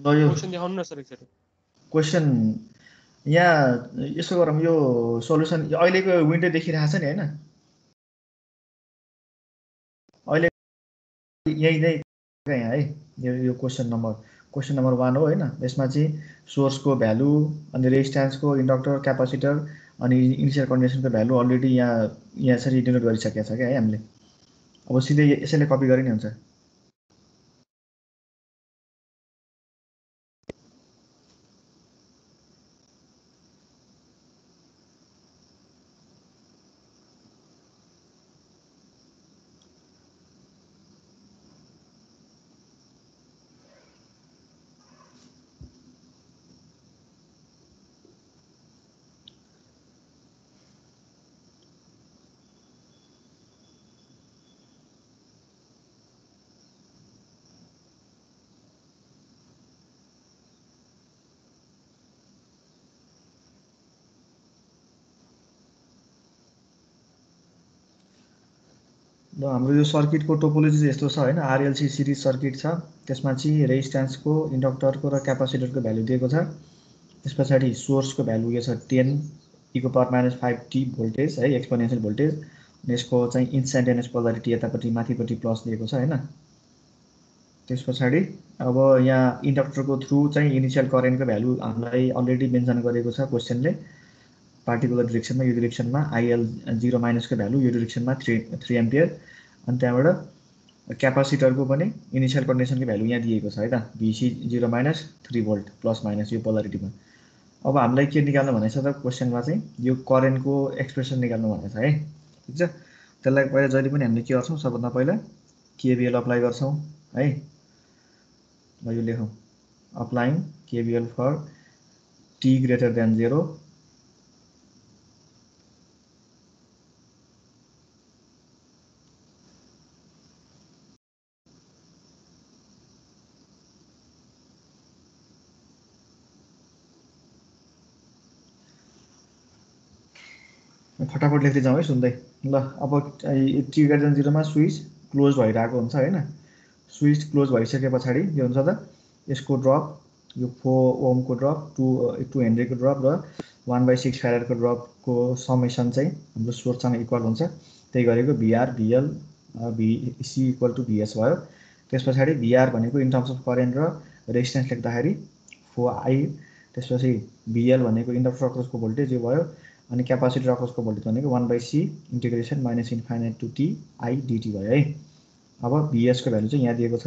ल यो क्वेसन देखाउनु न सर एकचोटि। क्वेसन यहाँ यसो गरौँ, यो सोल्युसन अहिलेको विन्डो देखिरहेको छ नि होइन, अहिले यही नै यहाँ है, यो क्वेसन नम्बर 1 हो होइन। यसमा चाहिँ सोर्सको भ्यालु अनि रेजिस्टेन्सको इन्डक्टर क्यापासिटर अनि इनिसियल कन्डिसनको भ्यालु अलरेडी यहाँ यसरी डिनोट गरिसकेको छ क्या है हामीले। अब सिधै यसैले कपी गरे नि हुन्छ। ल हाम्रो यो सर्किटको टोपोलोजी चाहिँ यस्तो छ होइन, आरएलसी सिरिज सर्किट छ, त्यसमा चाहिँ रेजिस्टेन्सको इन्डक्टरको र क्यापासिटरको भ्यालु दिएको छ। त्यस पछाडि सोर्सको भ्यालु यो छ 10 e⁻⁵t भोल्टेज है, एक्सपोनेन्सियल भोल्टेज। यसको चाहिँ इन्स्ट्यान्टेनियस पोलारिटी यतापट्टि माथिपट्टि प्लस दिएको छ होइन। त्यस पछाडि अब यहाँ इन्डक्टरको थ्रु चाहिँ इनिसियल करेन्टको भ्यालु हामीलाई अलरेडी मेन्सन गरेको छ क्वेसनले, पार्टिकुलर डिरेक्सनमा, यो डिरेक्सनमा IL0 माइनसको भ्यालु यो डिरेक्सनमा 3 एम्पियर। अनि त्यहाँबाट क्यापासिटरको पनि इनिसियल कन्डिसनको भ्यालु यहाँ दिएको छ है त, VC0 minus 3 volt plus minus यो पोलारिटीमा। अब हामीलाई के निकाल्नु भनेको छ त क्वेसनमा चाहिँ यो करेन्टको एक्सप्रेसन निकाल्नु भनेको छ है, ठिक छ। त्यसलाई पहिला जहिले पनि हामीले के गर्छौँ, सबभन्दा पहिला KVL अप्लाई गर्छौँ है। ल यो लेखौँ, applying KVL for t greater than 0 फटाफट लेख्दै जाउँ है सुन्दै। ल अब t ग्रेटर देन 0 मा स्विच क्लोज भइरहेको हुन्छ होइन। स्विच क्लोज भइसके पछाडि के हुन्छ त, यसको ड्रप यो 4 ओमको ड्रप, 2 हेनरीको ड्रप र 1/6 फ्यारेडको ड्रपको समेसन चाहिँ हाम्रो सोर्ससँग इक्वल हुन्छ। त्यही गरेको VR VL VC equal to VS भयो। त्यस पछाडि VR भनेको इन टर्म्स अफ करेन्ट र रेजिस्टेन्स लेख्दाखेरि 4I, त्यसपछि VL भनेको इन्डक्टर अक्रसको भोल्टेज यो भयो, अनि क्यापासिटर अक्रसको भोल्टेज भनेको 1/C integration minus infinite to t I dt भयो है। अब VS को भ्यालु चाहिँ यहाँ दिएको छ।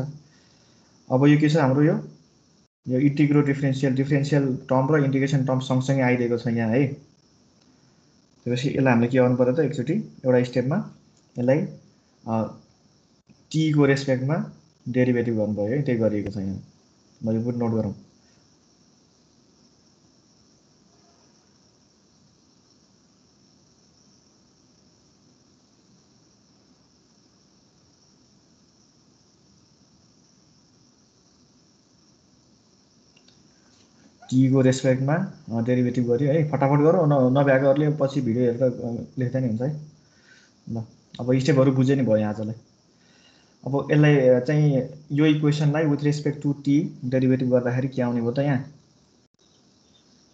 अब यो के छ हाम्रो, यो इन्टिग्रो डिफरेन्सियल टर्म र इन्टिग्रेसन टर्म सँगसँगै आइदिएको छ यहाँ है। त्यसपछि यसलाई हामीले के गर्नु पर्यो त, एकचोटि एउटा स्टेपमा यसलाई t को रेस्पेक्टमा डेरिभेटिभ गर्नुभयो है, त्यही गरिएको छ यहाँ। मैले पनि नोट गरौँ। t को रेस्पेक्टमा डेरिभेटिभ गऱ्यो है, फटाफट गरौँ, नभ्याएकोहरूले पछि भिडियो हेरेर लेख्दा नि हुन्छ है। ल अब स्टेपहरू बुझे नि भयो आजलाई। अब यसलाई चाहिँ यो इक्वेसनलाई with respect to t derivative गर्दाखेरि के आउने भयो त, यहाँ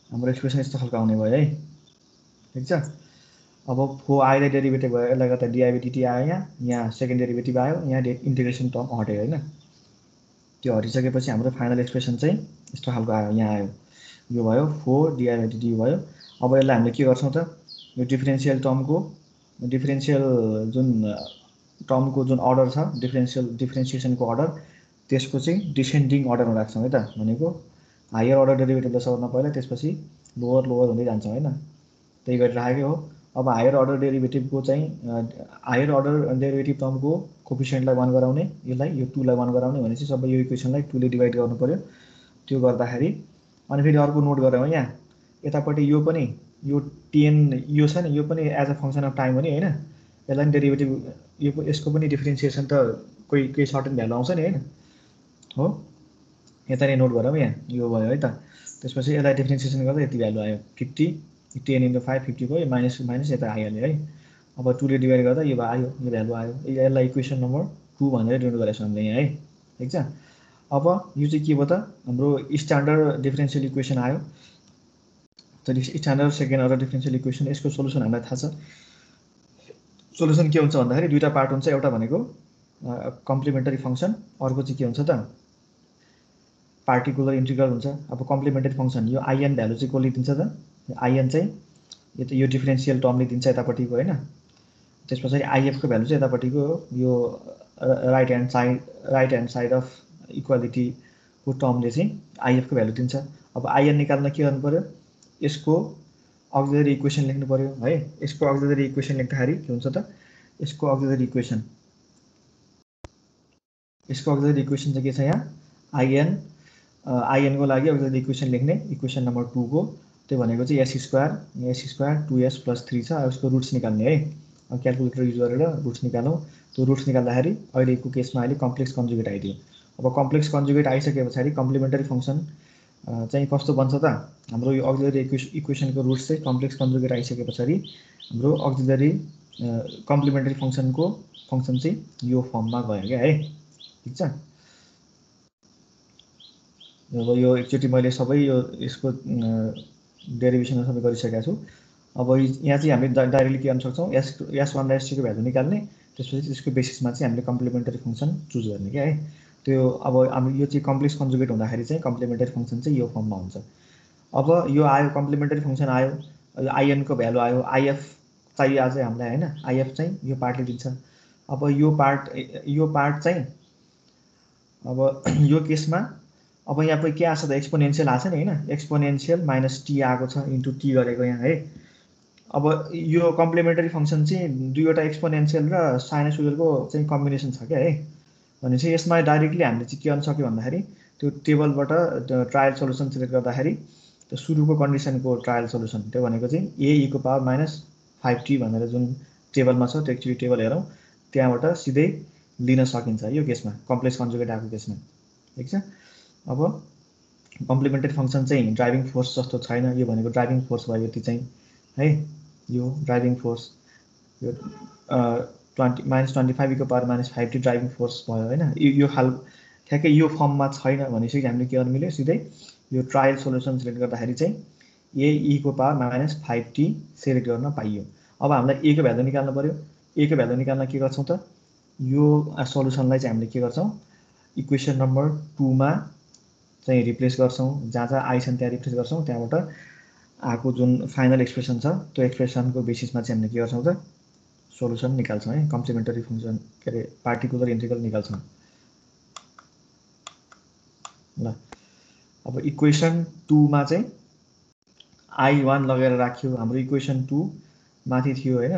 हाम्रो एक्सप्रेसन यस्तो खालको आउने भयो है, ठिक छ। अब 4I लाई डेरिभेटिभ भयो, यसलाई गर्दा dI/dt आयो, यहाँ सेकेन्ड डेरिभेटिभ आयो, यहाँ इन्टिग्रेसन टर्म हट्यो होइन। त्यो हटिसकेपछि हाम्रो फाइनल एक्सप्रेसन चाहिँ यस्तो खालको आयो, यहाँ आयो, यो भयो 4 dI/dt भयो। अब यसलाई हामीले के गर्छौँ त, यो डिफरेन्सियल जुन अर्डर छ, डिफरेन्सिएसनको अर्डर, त्यसको चाहिँ डिसेन्डिङ अर्डरमा राख्छौँ है त। भनेको हायर अर्डर डेरिभेटिभलाई सबभन्दा पहिला, त्यसपछि लोवर हुँदै जान्छौँ होइन, त्यही गरिराखेकै हो। अब हायर अर्डर डेरिभेटिभको चाहिँ हायर अर्डर डेरिभेटिभ टर्मको कोफिसियन्टलाई 1 गराउने, यसलाई यो 2 लाई 1 गराउने भनेपछि सबै यो इक्वेसनलाई 2 ले डिभाइड गर्नु पर्यो। त्यो गर्दाखेरि अनि फेरि अर्को नोट गरौँ यहाँ, यतापट्टि यो पनि यो 10 यो छ नि, यो पनि as a function of time हो नि होइन। यसलाई पनि डेरिभेटिभ यसको पनि डिफ्रेन्सिएसन त कोही सर्टेन भ्यालु आउँछ नि होइन हो। यता नै नोट गरौँ, यहाँ यो भयो है त। त्यसपछि यसलाई डिफ्रेन्सिएसन गर्दा यति भ्यालु आयो 50, 10 × 5 50 भयो, माइनस यता आइहाल्यो है। अब 2 ले डिभाइड गर्दा यो आयो, यो भ्यालु आयो। यसलाई इक्वेसन नम्बर 2 भनेर डिनोट गरेको छ हामीले यहाँ है, ठिक छ। अब यो चाहिँ के भयो त हाम्रो स्ट्यान्डर्ड डिफरेन्शियल इक्वेसन आयो। त standard second order differential equation यसको सोलुसन हामीलाई थाहा छ। सोलुसन के हुन्छ भन्दाखेरि दुईटा पार्ट हुन्छ, एउटा भनेको कम्प्लिमेन्टरी फङ्सन, अर्को चाहिँ के हुन्छ त पार्टिकुलर इन्टिग्रल हुन्छ। अब कम्प्लिमेन्टरी फङ्सन यो आइएन भ्यालु चाहिँ कसले दिन्छ त, आइएन चाहिँ यो डिफरेन्सियल टर्मले दिन्छ यतापट्टिको होइन। त्यस पछाडि आइएफको भ्यालु चाहिँ यतापट्टिको यो राइट ह्यान्ड साइड अफ इक्वालिटीको टर्मले चाहिँ आइएफको भ्यालु दिन्छ। अब आइएन निकाल्न के गर्नु पऱ्यो, यसको अक्सिलरी इक्वेसन लेख्नु पऱ्यो है। यसको अक्सिलरी इक्वेसन लेख्दाखेरि के हुन्छ त, यसको अक्सिलरी इक्वेसन चाहिँ के छ यहाँ, आइएनको लागि अक्सिलरी इक्वेसन लेख्ने इक्वेसन नम्बर 2 को त्यो भनेको चाहिँ s स्क्वायर 2s + 3 छ। अब यसको रुट्स निकाल्ने है। अब क्याल्कुलेटर युज गरेर रुट्स निकालौँ। त्यो रुट्स निकाल्दाखेरि अहिलेको केसमा अहिले कम्प्लेक्स कन्जुगेट आइदियो। अब कम्प्लेक्स कन्जुगेट आइसके पछाडि कम्प्लिमेन्टरी फङ्सन चाहिँ कस्तो बन्छ त, हाम्रो यो अक्सिलरी इक्वेसनको रुट्स चाहिँ कम्प्लेक्स कन्जुगेट आइसके पछाडि हाम्रो अक्सिलरी कम्प्लिमेन्टरी फङ्सन चाहिँ यो फर्ममा गयो क्या है। ठिक छ। अब यो एकचोटि मैले सबै यो यसको डेरिभेसन सबै गरिसकेको छु। अब यहाँ चाहिँ हामीले डाइरेक्टली के गर्न सक्छौँ, s1 र s2 को भ्यालु निकाल्ने, त्यसपछि त्यसको बेसिसमा चाहिँ हामीले कम्प्लिमेन्टरी फङ्सन चुज गर्ने क्या है। त्यो अब हामी यो चाहिँ कम्प्लेक्स कन्जुगेट हुँदाखेरि चाहिँ कम्प्लिमेन्टरी फङ्सन चाहिँ यो फर्ममा हुन्छ। अब यो आयो कम्प्लिमेन्टरी फङ्सन आयो, आइएनको भ्यालु आयो, आइएफ चाहियो आज हामीलाई होइन, आइएफ चाहिँ यो पार्टले दिन्छ। अब यो पार्ट चाहिँ अब यो केसमा अब यहाँ पनि के आएको छ त, एक्सपोनेन्सियल आएको छ नि होइन, एक्सपोनेन्सियल -t आएको छ इन्टु t गरेको यहाँ है। अब यो कम्प्लिमेन्टरी फङ्सन चाहिँ दुईवटा एक्सपोनेन्सियल र साइनोसोइडलको चाहिँ कम्बिनेसन छ क्या है। भनेपछि यसमा डाइरेक्टली हामीले चाहिँ के गर्न सक्यो भन्दाखेरि त्यो टेबलबाट ट्रायल सोलुसन सिलेक्ट गर्दाखेरि त्यो सुरुको कन्डिसनको ट्रायल सोलुसन त्यो भनेको चाहिँ a e⁻ -5t भनेर जुन टेबलमा छ त्यो एक्चुअली टेबल हेरौँ, त्यहाँबाट सिधै लिन सकिन्छ यो केसमा, कम्प्लेक्स कन्जुगेट आएको केसमा। ठिक छ। अब कम्प्लिमेन्टरी फङ्सन चाहिँ ड्राइभिङ फोर्स जस्तो छैन, यो भनेको ड्राइभिङ फोर्स भयो यति चाहिँ है। यो ड्राइभिङ फोर्स यो -25e⁻⁵t ड्राइभिङ फोर्स भयो होइन। यो ठ्याक्कै यो फर्ममा छैन भनेपछि हामीले के गर्नु मिल्यो, सिधै यो ट्रायल सोलुसन सिलेक्ट गर्दाखेरि चाहिँ a e⁻⁵t सिलेक्ट गर्न पाइयो। अब हामीलाई a को भ्यालु निकाल्नु पऱ्यो। a को भ्यालु निकाल्न के गर्छौँ त, यो सोलुसनलाई चाहिँ हामीले के गर्छौँ, इक्वेसन नम्बर 2 मा चाहिँ रिप्लेस गर्छौँ। जहाँ जहाँ आई छन् त्यहाँ रिप्लेस गर्छौँ, त्यहाँबाट आएको जुन फाइनल एक्सप्रेसन छ त्यो एक्सप्रेसनको बेसिसमा चाहिँ हामीले के गर्छौँ त सोलुसन निकाल्छौँ है, कम्प्लिमेन्टरी फङ्सन के अरे पार्टिकुलर इन्टिग्रल निकाल्छौँ ल। अब इक्वेसन 2 मा चाहिँ I1 लगेर राख्यो, हाम्रो इक्वेसन 2 माथि थियो होइन।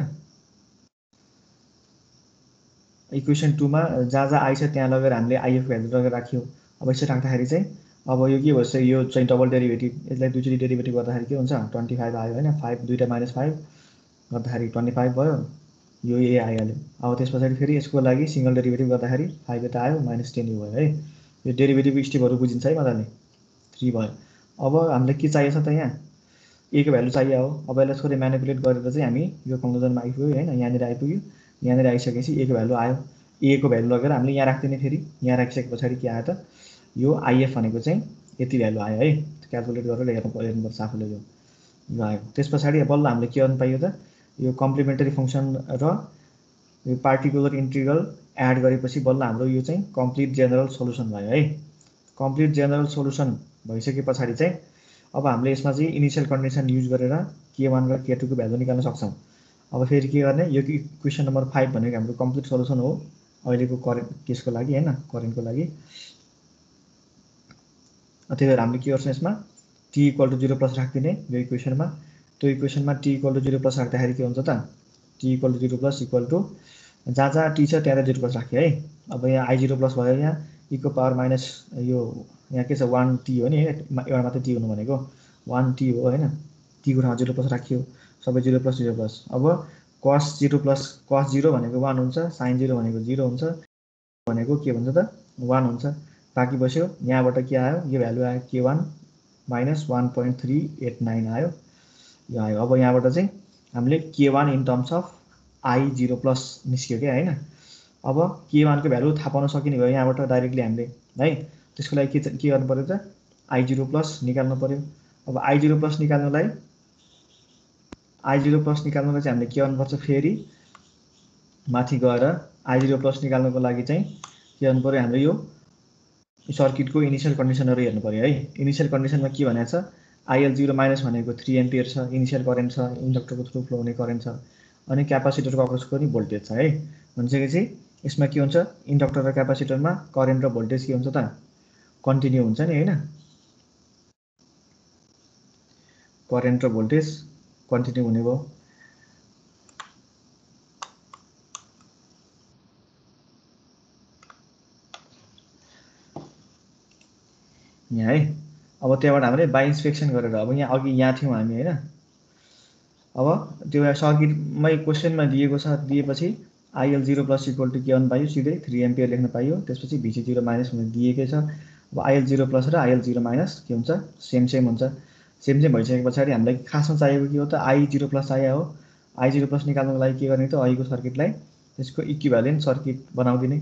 इक्वेसन 2 मा जहाँ जहाँ आई छ त्यहाँ लगेर हामीले आइएफ भ्यालु लगेर राख्यो। अब यसरी राख्दाखेरि चाहिँ अब यो के भन्छ, यो चाहिँ डबल डेरिभेटिभ, यसलाई दुईचोटि डेरिभेटिभ गर्दाखेरि के हुन्छ 25 आयो होइन, 5 दुईटा -5 गर्दाखेरि 25 भयो, यो ए आइहाल्यो। अब त्यस पछाडि फेरि यसको लागि सिङ्गल डेरिभेटिभ गर्दाखेरि 5 यता आयो -10 भयो है। यो डेरिभेटिभ स्टेपहरू बुझिन्छ है मजाले, 3 भयो। अब हामीलाई के चाहिएको छ त, यहाँ ए को भ्यालु चाहियो हो। अब यसलाई थोरै म्यानिपुलेट गरेर चाहिँ हामी यो कन्क्लुजनमा आइपुग्यो होइन, यहाँनिर आइपुग्यो। यहाँनिर आइसकेपछि ए को भ्यालु आयो, ए को भ्यालु लगेर हामीले यहाँ राख्दिने, फेरि यहाँ राखिसके पछाडि के आयो त, यो आइएफ भनेको चाहिँ यति भ्यालु आयो है। क्यालकुलेट गरेर हेर्नुपर्छ आफूले यो आयो। त्यस पछाडि बल्ल हामीले के गर्नु पाइयो त, यो कम्प्लिमेन्टरी फङ्सन र यो पार्टिकुलर इन्टिग्रल एड गरेपछि बल्ल हाम्रो यो चाहिँ कम्प्लिट जेनरल सोलुसन भयो है। कम्प्लिट जेनरल सोलुसन भइसके पछाडि चाहिँ अब हामीले यसमा चाहिँ इनिसियल कन्डिसन युज गरेर k1 र k2 को भ्यालु निकाल्न सक्छौँ। अब फेरि के गर्ने, यो इक्वेसन नम्बर 5 भनेको हाम्रो कम्प्लिट सोलुसन हो अहिलेको करेन्ट केसको लागि होइन, करेन्टको लागि। त्यही भएर हामीले के गर्छौँ, यसमा t = 0+ राखिदिने यो इक्वेसनमा। त्यो इक्वेसनमा t = 0+ राख्दाखेरि के हुन्छ त, t = 0+ जहाँ जहाँ t छ त्यहाँ 0+ राख्यो है। अब यहाँ I0+ भयो, यहाँ e⁻- यो यहाँ के छ 1t हो नि, एउटा मात्रै t हुनु भनेको 1t हो होइन। t को ठाउँमा 0+ राखियो, सबै 0+0+। अब cos 0 भनेको 1 हुन्छ, sin 0 भनेको 0 हुन्छ, भनेको के भन्छ त 1 हुन्छ। बाँकी बस्यो, यहाँबाट के आयो, यो भ्यालु आयो k1 -1.389 आयो, यो आयो। अब यहाँबाट चाहिँ हामीले k1 in terms of I0+ निस्क्यो क्या होइन। अब k1 को भ्यालु थाहा पाउन सकिने भयो यहाँबाट डाइरेक्टली हामीले है। त्यसको लागि के गर्नु पर्यो त I0 प्लस निकाल्नु पर्यो। अब I0 प्लस निकाल्नलाई चाहिँ हामीले के गर्नुपर्छ फेरि माथि गएर I0 प्लस निकाल्नको लागि चाहिँ के गर्नु पर्यो हाम्रो यो सर्किटको इनिशियल कन्डिसनहरु हेर्नु पर्यो है। इनिशियल कन्डिसनमा के भनेको छ IL0 माइनस भनेको 3 एम्पियर छ, इनिशियल करेन्ट छ, इन्डक्टरको थ्रु फ्लो हुने करेन्ट छ, अनि क्यापासिटरको अक्रसको पनि भोल्टेज छ है। भनेपछि यसमा के हुन्छ इन्डक्टर र क्यापासिटरमा करेन्ट र भोल्टेज के हुन्छ त कन्टिन्यू हुन्छ नि हैन। करेन्ट र भोल्टेज कन्टिन्यू हुने भयो। यहाँ है अब त्यहाँबाट हामीले बाइ इन्स्पेक्सन गरेर अब यहाँ थियौं हामी हैन। अब त्यो सर्किटमै क्वेशनमा दिएको छ, दिएपछि IL0 प्लस इक्वल टु के गर्नु पाइयो सिधै 3 एम्पियर लेख्न पाइयो। त्यसपछि VC0 माइनस भनेर दिएकै छ। अब IL0 प्लस र IL0 माइनस के हुन्छ सेम हुन्छ। सेम भइसकेपछि हामीलाई खासमा चाहिएको के हो त I0 प्लस चाहिएको हो। I0 प्लस निकाल्नको लागि के गर्ने त अहिलेको सर्किटलाई त्यसको इक्विभ्यालेन्ट सर्किट बनाउदिने।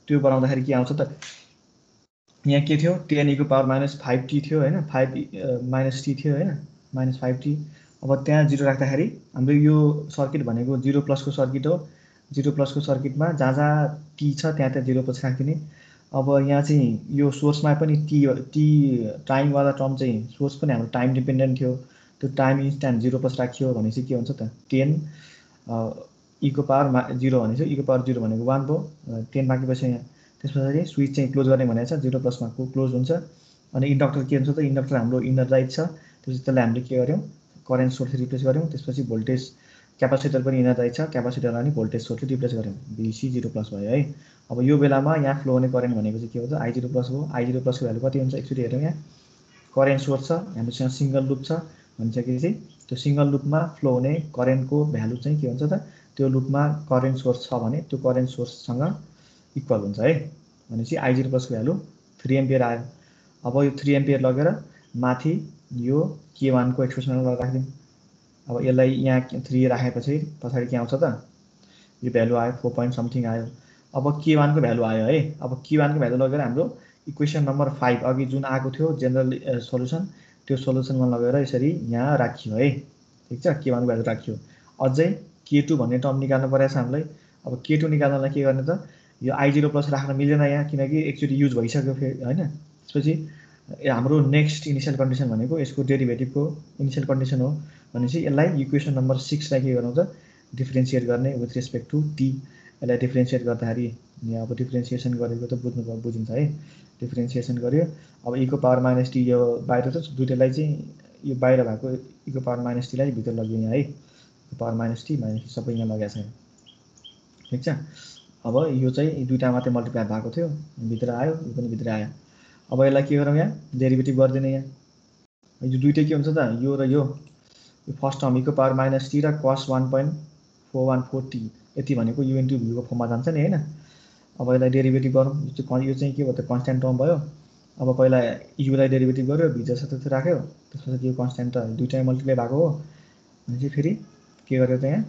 त्यो बनाउँदाखेरि के आउँछ त यहाँ के थियो 10⁻⁻5t थियो हैन, 5 - t थियो हैन, -5t। अब त्यहाँ 0 राख्दाखेरि हाम्रो यो सर्किट भनेको 0 प्लसको सर्किट हो। 0 प्लसको सर्किटमा जहाँ t छ त्यहाँ 0 प्लस राखिदिने। अब यहाँ चाहिँ यो सोर्समा पनि t टाइम वाला टर्म चाहिँ सोर्स पनि हाम्रो टाइम डिपेन्डेन्ट थियो। त्यो टाइम इन्स्ट्यान्ट 0 प्लस राखियो भनेपछि के हुन्छ त 10 e⁻0 भनेपछि e⁻0 भनेको 1 भयो। 10 बाँकीपछि यहाँ त्यसपछि स्विच चाहिँ क्लोज गर्ने भनेको छ 0 प्लसमा क्लोज हुन्छ। अनि इन्डक्टर के हुन्छ त इन्डक्टर हाम्रो इनर राइट छ। त्यसपछि त्यसलाई हामीले के गर्यौं करेन्ट सोर्स रिप्लेस गर्यौं। त्यसपछि भोल्टेज क्यापासिटर पनि इनर राइट छ, क्यापासिटरलाई पनि भोल्टेज सोर्सले रिप्लेस गर्यौं। VC0 प्लस भयो है। अब यो बेलामा यहाँ फ्लो हुने करेन्ट भनेको चाहिँ के हो त I0 प्लस हो। I0 प्लसको भ्यालु कति हुन्छ एकचोटि हेरौँ। यहाँ करेन्ट सोर्स छ, हामीसँग सिंगल लुप छ भनिसकेपछि त्यो सिंगल लुपमा फ्लो हुने करेन्टको भ्यालु चाहिँ के हुन्छ त त्यो लुपमा करेन्ट सोर्स छ भने त्यो करेन्ट सोर्ससँग इक्वल हुन्छ है। भनेपछि I0 प्लसको भ्यालु 3 एम्पियर आयो। अब यो 3 एम्पियर लगेर माथि यो K1 को एक्सप्रेसनमा राख्दियौं। अब यसलाई यहाँ 3 राखेपछि पछाडि के आउँछ त यो भ्यालु आयो 4 point समथिङ आयो। अब K1 को भ्यालु आयो है। अब K1 को भ्यालु लगेर हाम्रो इक्वेसन नम्बर 5 अघि जुन आएको थियो जनरल सोलुसन त्यो सोलुसनमा लगेर यसरी यहाँ राखियो है। ठीक छ K1 को भ्यालु राखियो। अझै K2 भन्ने टर्म निकाल्नु परेछ हामीलाई। अब K2 निकाल्नलाई के गर्ने त यो I0 प्लस राख्न मिलेन यहाँ किनकि एकचोटि युज भइसक्यो फेरि हैन। त्यसपछि हाम्रो नेक्स्ट इनिशियल कन्डिसन भनेको यसको डेरिभेटिभको इनिशियल कन्डिसन हो। भनेपछि यसलाई इक्वेसन नम्बर 6 लाई के गर्नु त डिफरेन्शिएट गर्ने विथ रेस्पेक्ट टु t। यसलाई डिफरेन्शिएट गर्दाखेरि यहाँ अब डिफरेन्शिएसन गरेको त बुझिन्छ है। डिफरेन्शिएसन गर्यो। अब e⁻t यो बाहिर त दुईटैलाई चाहिँ यो बाहिर भएको e⁻t लाई भित्र लग्यो यहाँ है। e⁻t माइनस सबै यहाँ लगाएको छ। ठीक छ। अब यो चाहिँ दुईटा मात्रै मल्टिप्लाई भएको थियो भित्र आयो, यो पनि भित्र आयो। अब यसलाई के गरौँ यहाँ डेरिभेटिभ गर्दिने। यहाँ यो दुईटै के हुन्छ त यो र यो फर्स्ट टर्म e⁻t र cos 1.414t यति भनेको u * v को फर्ममा जान्छ नि हैन। अब यसलाई डेरिभेटिभ गरौँ। यो चाहिँ के भयो त कन्स्ट्यान्ट टर्म भयो। अब पहिला u लाई डेरिभेटिभ गर्यो v जस्तो त्यस्तै राख्यो। त्यसपछि यो कन्स्ट्यान्ट त दुईटै मल्टिप्लाई भएको हो। भनेपछि फेरि के गर्यो त यहाँ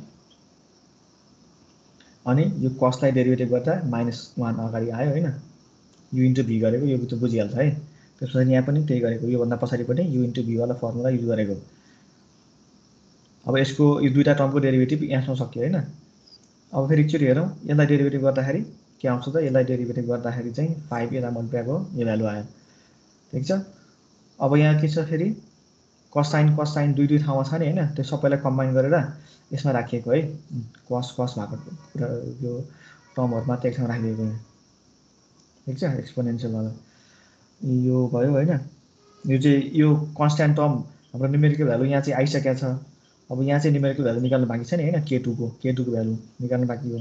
अनि यो cos लाई डेरिभेटिभ गर्दा -1 अगाडि आयो हैन। u * v गरेको यो त बुझिहाल्छ है। त्यसपछि यहाँ पनि त्यही गरेको यो भन्दा पछाडि पनि u * v वाला फर्मुला युज गरेको। अब यसको यो दुईटा टर्मको डेरिभेटिभ यहाँसम्म सक्यो हैन। अब फेरि एकचोटि हेरौँ यसलाई डेरिभेटिभ गर्दाखेरि के आउँछ त यसलाई डेरिभेटिभ गर्दाखेरि चाहिँ 5 यता मल्टिप्लाई भयो यो भ्यालु आयो। ठीक छ। अब यहाँ के छ फेरि कोसाइन दुई ठाउँमा छ नि हैन। त्यो सबैलाई कम्बाइन गरेर यसमा राखिएको है। cos भएको पुरा यो टर्महरु मात्रै एकसँग राखिदिएको यहाँ। ठीक छ एक्सपोनेन्शियल वाला यो भयो हैन। यो चाहिँ यो कन्स्ट्यान्ट टर्म हाम्रो न्युमेरिकल भ्यालु यहाँ चाहिँ आइसकेको छ। अब यहाँ चाहिँ न्युमेरिकल भ्यालु निकाल्नु बाँकी छ नि हैन। K2 को भ्यालु निकाल्नु बाँकी हो।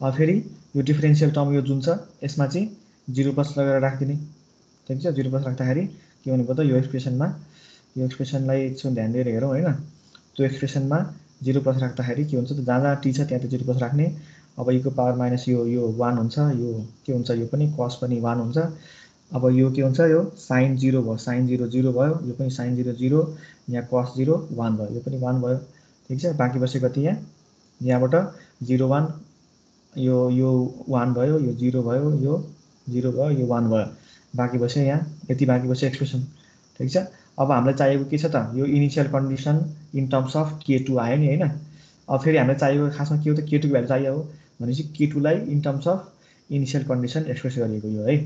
अब फेरि यो डिफरेन्शियल टर्म यो जुन छ यसमा चाहिँ 0 प्लस लगाएर राख्दिने। ठीक छ। 0 प्लस राख्दाखेरि के हुने भयो त यो एक्सप्रेसनलाई एकछिन ध्यान दिएर हेरौँ हैन। त्यो एक्सप्रेसनमा 0 प्लस राख्दाखेरि के हुन्छ त जहाँ t छ त्यहाँ 0 प्लस राख्ने। अब e⁻ यो 1 हुन्छ। यो के हुन्छ यो पनि cos पनि 1 हुन्छ। अब यो के हुन्छ यो sin 0 भयो। sin 0 0 भयो। यो पनि sin 0 0 यहाँ cos 0 1 भयो। यो पनि 1 भयो। ठीक छ। बाँकी बसेको कति यहाँबाट 0 1 यो 1 भयो, यो 0 भयो, यो 0 भयो, यो 1 भयो। बाँकी बस्यो यहाँ यति बाँकी बस्यो एक्सप्रेसन ठिक छ। अब हामीलाई चाहिएको के छ त यो initial condition in terms of K2 आयो नि होइन। अब फेरि हामीलाई चाहिएको खासमा के हो त K2 को भ्यालु चाहियो हो भनेपछि K2 लाई in terms of initial condition express गरिएको यो है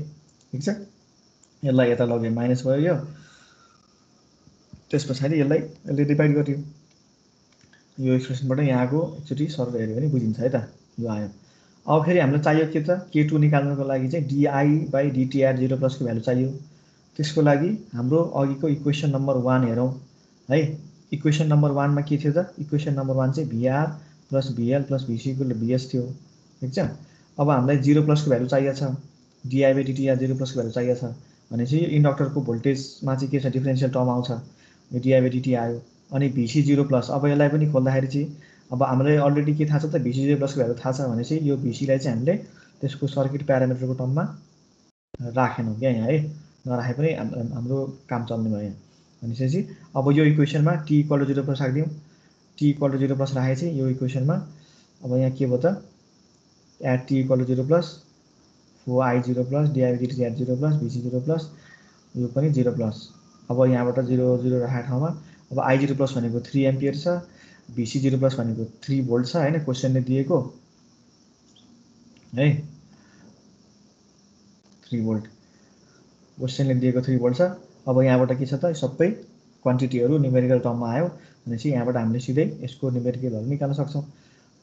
ठिक छ। यसलाई यता लग्यो माइनस भयो यो त्यस पछाडि यसले डिभाइड गर्यो यो एक्सप्रेसनबाट यहाँको एकचोटि सर्भ हेऱ्यो भने बुझिन्छ है त यो आयो। अब फेरि हामीलाई चाहियो के त K2 निकाल्नको लागि चाहिँ di/dt r 0 प्लस को भ्यालु चाहियो। त्यसको लागि हाम्रो अघिको इक्वेसन नम्बर 1 हेरौँ है। इक्वेसन नम्बर 1 मा के थियो त इक्वेसन नम्बर 1 चाहिँ Vr plus Vl plus Vc = Vs थियो ठिक छ। अब हामीलाई 0 प्लस को भ्यालु चाहिएको छ di/dt r 0 प्लस को भ्यालु चाहिएको छ भनेपछि इन्डक्टरको भोल्टेजमा चाहिँ के छ डिफरेन्शियल टर्म आउँछ यो di/dt आयो अनि Vc 0 प्लस। अब यसलाई पनि खोल्दाखेरि चाहिँ अब हामीलाई अलरेडी के थाहा छ त Vc 0 प्लस को भ्यालु थाहा छ भनेपछि यो Vc लाई चाहिँ हामीले त्यसको सर्किट प्यारामिटरको टर्ममा राखेनौँ क्या यहाँ है नराखे पनि हाम्रो काम चल्ने भयो यहाँ भनेपछि अब यो इक्वेसनमा t = 0 प्लस राखिदिउँ t = 0 प्लस राखेपछि यो इक्वेसनमा अब यहाँ के भयो त at t = 0 plus 4i0 plus di/dt 0 plus Vc 0 plus यो पनि 0 प्लस। अब यहाँबाट 0 0 राखेको ठाउँमा अब i0 प्लस भनेको 3 एम्पियर छ Vc 0 प्लस भनेको 3 भोल्ट छ हैन क्वेसनले दिएको है 3 भोल्ट क्वेसनले दिएको 3 भोल्ट छ। अब यहाँबाट के छ त सबै क्वान्टिटीहरु न्युमेरिकल टर्ममा आयो भनेपछि यहाँबाट हामीले सिधै यसको न्युमेरिकल भ्यालु निकाल्न सक्छौं।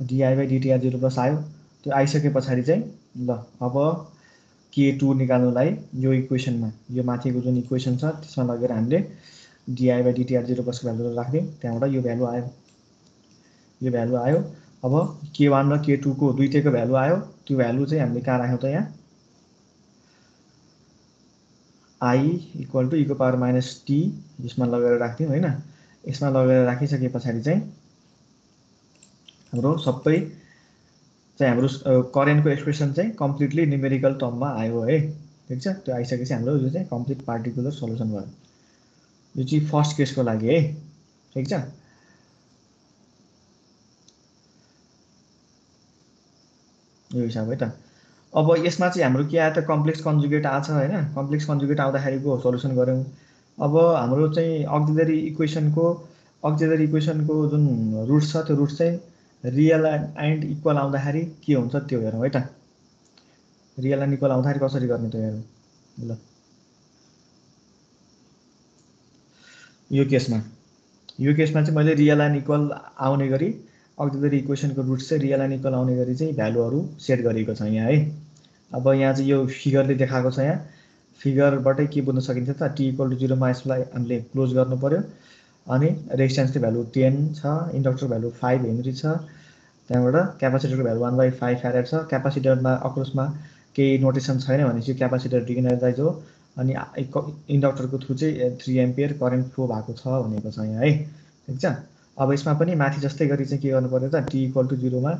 di/dt 0 प्लस आयो त्यो आइसके पछाडी चाहिँ ल अब K2 निकाल्नुलाई यो इक्वेसनमा यो माथिको जुन इक्वेसन छ त्यसमा लगेर हामीले di/dt 0 प्लस को भ्यालु राख्दियौ त्यहाँबाट यो भ्यालु आयो यो भ्यालु आयो। अब K1 र K2 को दुईटैको भ्यालु आयो त्यो भ्यालु चाहिँ हामीले कहाँ राख्यौं त यहाँ I = e⁻t यसमा लगेर राख्दियौ हैन। यसमा लगेर राखिसके पछाडी चाहिँ हाम्रो सबै चाहिँ हाम्रो करेन्टको एक्सप्रेसन चाहिँ कम्प्लिटली न्युमेरिकल टर्ममा आयो है ठीक छ। त्यो आइसकेपछि हाम्रो यो चाहिँ कम्प्लिट पार्टिकुलर सल्युसन भयो। यो चाहिँ फर्स्ट केसको लागि है ठीक छ। यो हिसाब है त। अब यसमा चाहिँ हाम्रो के आयो त कम्प्लेक्स कन्जुगेट आछ हैन कम्प्लेक्स कन्जुगेट आउँदाखेरिको सोलुसन गर्यौं। अब हाम्रो चाहिँ अक्सिलरी इक्वेसनको जुन रुट छ त्यो रुट चाहिँ रियल एन्ड इक्वल आउँदाखेरि के हुन्छ त्यो हेरौँ है त। रियल एन्ड इक्वल आउँदाखेरि कसरी गर्ने त्यो हेरौँ ल। यो केसमा चाहिँ मैले रियल एन्ड इक्वल आउने गरी अक्सिलरी इक्वेसनको रुट चाहिँ रियल एन्ड इक्वल आउने गरी चाहिँ भ्यालुहरु सेट गरेको छ यहाँ है। अब यहाँ चाहिँ यो फिगरले देखाएको छ यहाँ फिगरबाटै के बुझ्न सकिन्छ त t = 0 मा यसलाई हामीले क्लोज गर्नु पर्यो अनि रेजिस्टेन्सको भ्यालु 10 छ इन्डक्टरको भ्यालु 5 हेनरी छ त्यहाँबाट क्यापासिटरको भ्यालु 1/5 फ्यारेड छ। क्यापासिटरमा अक्रोसमा केही नोटेसन छैन भनेपछि क्यापासिटर डिएनर्जाइज हो अनि इन्डक्टरको थ्रु चाहिँ 3 एम्पियर करेन्ट फ्लो भएको छ भनेको छ यहाँ है ठीक छ। अब यसमा पनि माथि जस्तै गरी चाहिँ के गर्नु पर्यो त t = 0 मा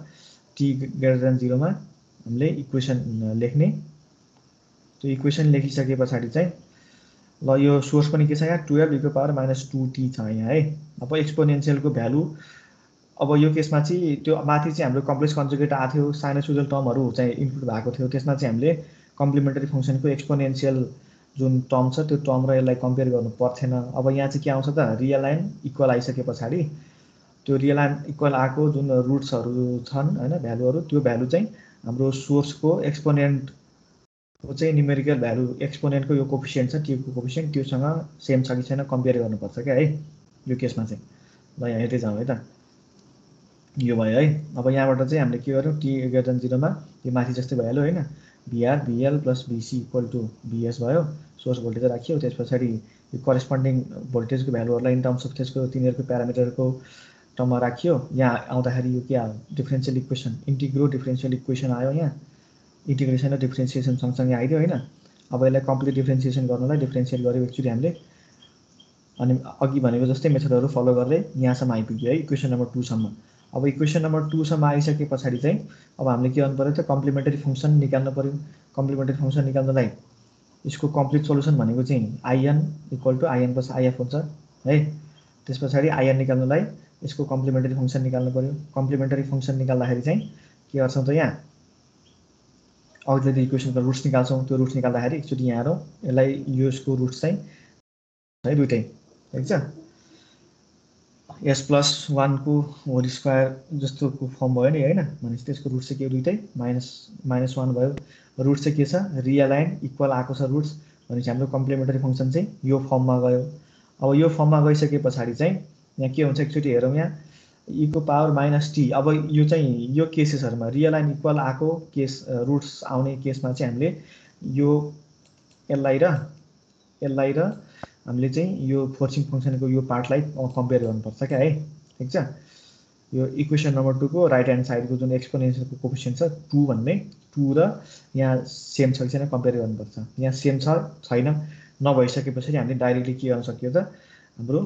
t 0 मा हामीले इक्वेसन लेख्ने त्यो इक्वेसन लेखिसके पछाडी चाहिँ ल यो सोर्स पनि के छ यहाँ 12e⁻²t छ यहाँ है। अब एक्सपोनेन्शियलको भ्यालु अब यो केसमा चाहिँ त्यो माथि चाहिँ हाम्रो कम्प्लेक्स कन्जुगेट आएको थियो साइनोसोइडल टर्महरु चाहिँ इन्क्लुड भएको थियो त्यसमा चाहिँ हामीले कम्प्लिमेन्टरी फंक्सनको एक्सपोनेन्शियल जुन टर्म छ त्यो टर्म र यसलाई कम्पेयर गर्नु पर्थेन। अब यहाँ चाहिँ के आउँछ त रियल एन्ड इक्वल आइसके पछाडी त्यो रियल एन्ड इक्वल आको जुन रुट्सहरु छन् हैन भ्यालुहरु त्यो भ्यालु चाहिँ हाम्रो सोर्सको एक्सपोनेन्ट को चाहिँ न्युमेरिकल भ्यालु एक्सपोनेन्टको यो कोफिसिएन्ट छ t को कोफिसिएन्ट त्योसँग सेम छ कि छैन कम्पेयर गर्नुपर्छ के है यो केसमा चाहिँ। ल यहाँ हेर्दै जाउँ है त यो भयो है। अब यहाँबाट चाहिँ हामीले के गर्यौं t > 0 मा यो माथि जस्तै भइहाल्यो हैन Vr Vl + Vc = Vs भयो सोर्स भोल्टेज राखियो त्यसपछि यो करेस्पोन्डिङ भोल्टेजको भ्यालुहरुलाई इन टर्म्स अफ त्यसको तिनीहरुको प्यारामिटरको टर्ममा राखियो। यहाँ आउँदाखेरि यो के आयो डिफरेन्शियल इक्वेसन इन्टिग्रो डिफरेन्शियल इक्वेसन आयो यहाँ इन्टिग्रेसन र डिफरेन्सिएसन सँगसँगै आइदियो हैन। अब यसलाई कम्प्लिट डिफरेन्सिएसन गर्नलाई डिफरेन्शिएट गर्यो एक्चुअली हामीले अनि अघि भनेको जस्तै मेथडहरु फलो गर्दै यहाँसम्म आइपुग्यो है इक्वेसन नम्बर 2 सम्म। अब इक्वेसन नम्बर 2 सम्म आइसके पछाडी चाहिँ अब हामीले के गर्नु पर्यो त कम्प्लिमेन्टरी फंक्सन निकाल्नु पर्यो। कम्प्लिमेन्टरी फंक्सन निकाल्नलाई यसको कम्प्लिट सोलुसन भनेको चाहिँ in = in + if हुन्छ है। त्यसपछि in निकाल्नलाई यसको कम्प्लिमेन्टरी फंक्सन निकाल्नु पर्यो। कम्प्लिमेन्टरी फंक्सन निकाल्दाखेरि चाहिँ के गर्छौं त यहाँ अक्जिलरी इक्वेसनको रुट्स निकाल्छौँ त्यो रुट्स निकाल्दाखेरि एकचोटि यहाँ हेरौँ यसलाई यसको रुट्स चाहिँ है दुइटै ठिक छ s+1 को होल स्क्वायर जस्तोको फर्म भयो नि हैन भनेपछि त्यसको रुट चाहिँ के दुइटै -1 भयो रुट चाहिँ के छ रियल एन्ड इक्वल आएको छ रुट्स भनेपछि हाम्रो कम्प्लिमेन्टरी फंक्सन चाहिँ यो फर्ममा गयो अब यो फर्ममा गइसके पछाडी चाहिँ यहाँ के हुन्छ एकचोटि हेरौँ यहाँ e को पावर -t अब यो चाहिँ यो केसेसहरुमा रियल एन्ड इक्वल आएको केस रुट्स आउने केसमा चाहिँ हामीले यो यसलाई र हामीले चाहिँ यो फोर्सिङ फंक्सनको यो पार्टलाई कम्पेयर गर्नुपर्छ क्या है ठीक छ यो इक्वेसन नम्बर 2 को राइट ह्यान्ड साइडको जुन एक्सपोनेन्शियलको कोफिसिएन्ट छ 2 भन्ने 2 र यहाँ सेम छ कि छैन कम्पेयर गर्नुपर्छ यहाँ सेम छ छैन नभइसकेपछि हामीले डाइरेक्टली के गर्न सकियो त हाम्रो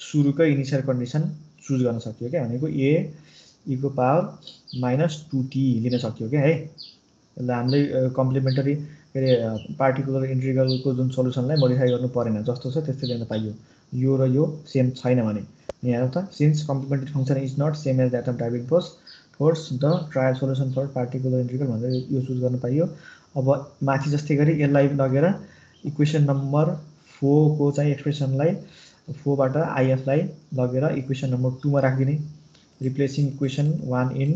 सुरुकै इनिशियल कन्डिसन चुज गर्न सकियो क्या भनेको a e को पावर -2t लिन सकियो क्या है यसलाई हामीले कम्प्लिमेन्टरी के अरे पार्टिकुलर इन्टिग्रलको जुन सल्युसनलाई मोडिफाई गर्नु परेन जस्तो छ त्यस्तै ल्याउन पाइयो यो र यो सेम छैन भने यहाँ त since complementary function is not same as that of driving force the trial solution for particular integral भनेर यो चुज गर्न पाइयो अब माथि जस्तै गरी यसलाई लगेर इक्वेसन नम्बर 4 को चाहिँ एक्सप्रेसनलाई 4 बाट if लाई लगेर इक्वेसन नम्बर 2 मा राख्दिने replacing equation 1 in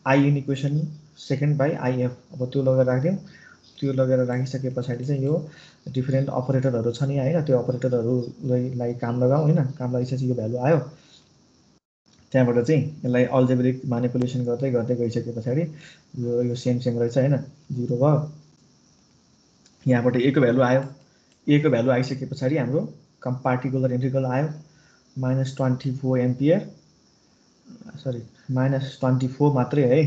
I in equation second by if अब त्यो लगेर राख्दियौँ त्यो लगेर राखिसके पछाडी चाहिँ यो डिफरेन्ट अपरेटरहरु छ नि हैन त्यो अपरेटरहरुलाई काम लगाऊ हैन काम लगाइसकेपछि यो भ्यालु आयो त्यहाँबाट चाहिँ यसलाई अल्जेब्रिक म्यानिपुलेसन गर्दै गर्दै गइसके पछाडी यो सेम रहेछ हैन 0 भयो यहाँबाट a को भ्यालु आयो a को भ्यालु आइसके पछाडी हाम्रो पार्टिकुलर इन्टिग्रल आयो -24 एम्पियर सरी -24 मात्रै है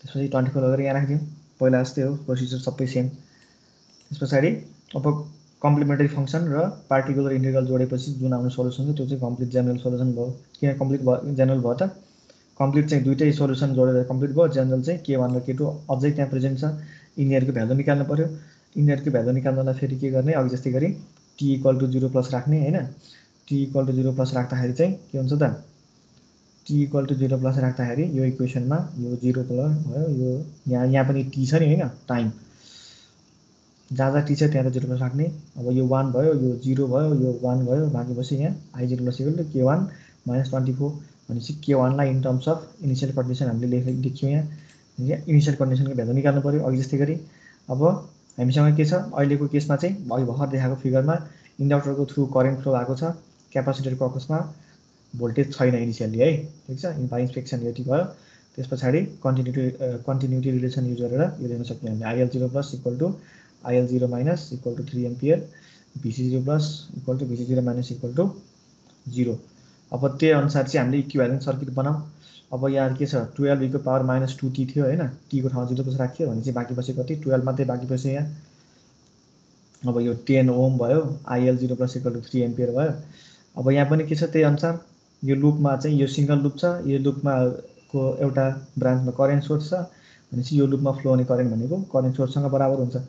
त्यसपछि 24 लगेर यहाँ राख्दियौँ पहिला जस्तै हो प्रोसिजर सबै सेम त्यसपछि अब कम्प्लिमेन्टरी फंक्सन र पार्टिकुलर इन्टिग्रल जोडेपछि जुन आउने सल्युसन छ त्यो चाहिँ कम्प्लिट जेनरल सल्युसन भयो किन कम्प्लिट जेनरल भयो त कम्प्लिट चाहिँ दुईटै सल्युसन जोडेर कम्प्लिट भयो जेनरल चाहिँ k1 र k2 अझै त्यहाँ प्रेजेन्ट छ यिनीहरुको भ्यालु निकाल्नु पर्यो यिनीहरुको भ्यालु निकाल्नलाई फेरि के गर्ने अघि जस्तै गरी t = 0 प्लस राख्ने हैन t = 0 प्लस राख्दाखेरि चाहिँ के हुन्छ त t = 0 प्लस राख्दाखेरि यो इक्वेसनमा यो 0 प्लस भयो यो यहाँ पनि t छ नि हैन टाइम जहाँ t छ त्यहाँ 0 प्लस राख्ने अब यो 1 भयो यो 0 भयो यो 1 भयो बाँकी यहाँ i0 प्लस k1 -24 भनेपछि k1 लाई in terms of initial condition हामीले लेख्यौं यहाँ इनिशियल कन्डिसनको भ्यालु निकाल्नु पर्यो अघि जस्तै गरी अब हामीसँग के छ अहिलेको केसमा चाहिँ अघि भर्खर देखाएको फिगरमा इन्डक्टरको थ्रु करेन्ट फ्लो भएको छ क्यापासिटरको अकस्मा भोल्टेज छैन इनिशियली है ठीक छ बाइ इन्स्पेक्सन यति भयो त्यसपछि कन्टिन्युटी रिलेसन युज गरेर यो लेख्न सक्ने हामीले IL0+ = IL0- = 3 ampere VC0+ = VC0- = 0 अब त्यही अनुसार चाहिँ हामीले इक्विभ्यालेन्ट सर्किट बनाऊ अब यहाँ के छ 12 e को पावर -2t थियो हैन t को ठाउँमा 0 प्लस राख्यो भने चाहिँ बाँकी बस्यो कति 12 मात्रै बाँकी बस्यो यहाँ अब यो 10 ओम भयो IL0+ = 3 एम्पियर भयो अब यहाँ पनि के छ त्यही अनुसार यो लुपमा चाहिँ यो सिंगल लुप छ यो लुपमा को एउटा ब्रान्चमा करेन्ट सोर्स छ भनेपछि यो लुपमा फ्लो हुने करेन्ट भनेको करेन्ट सोर्ससँग बराबर हुन्छ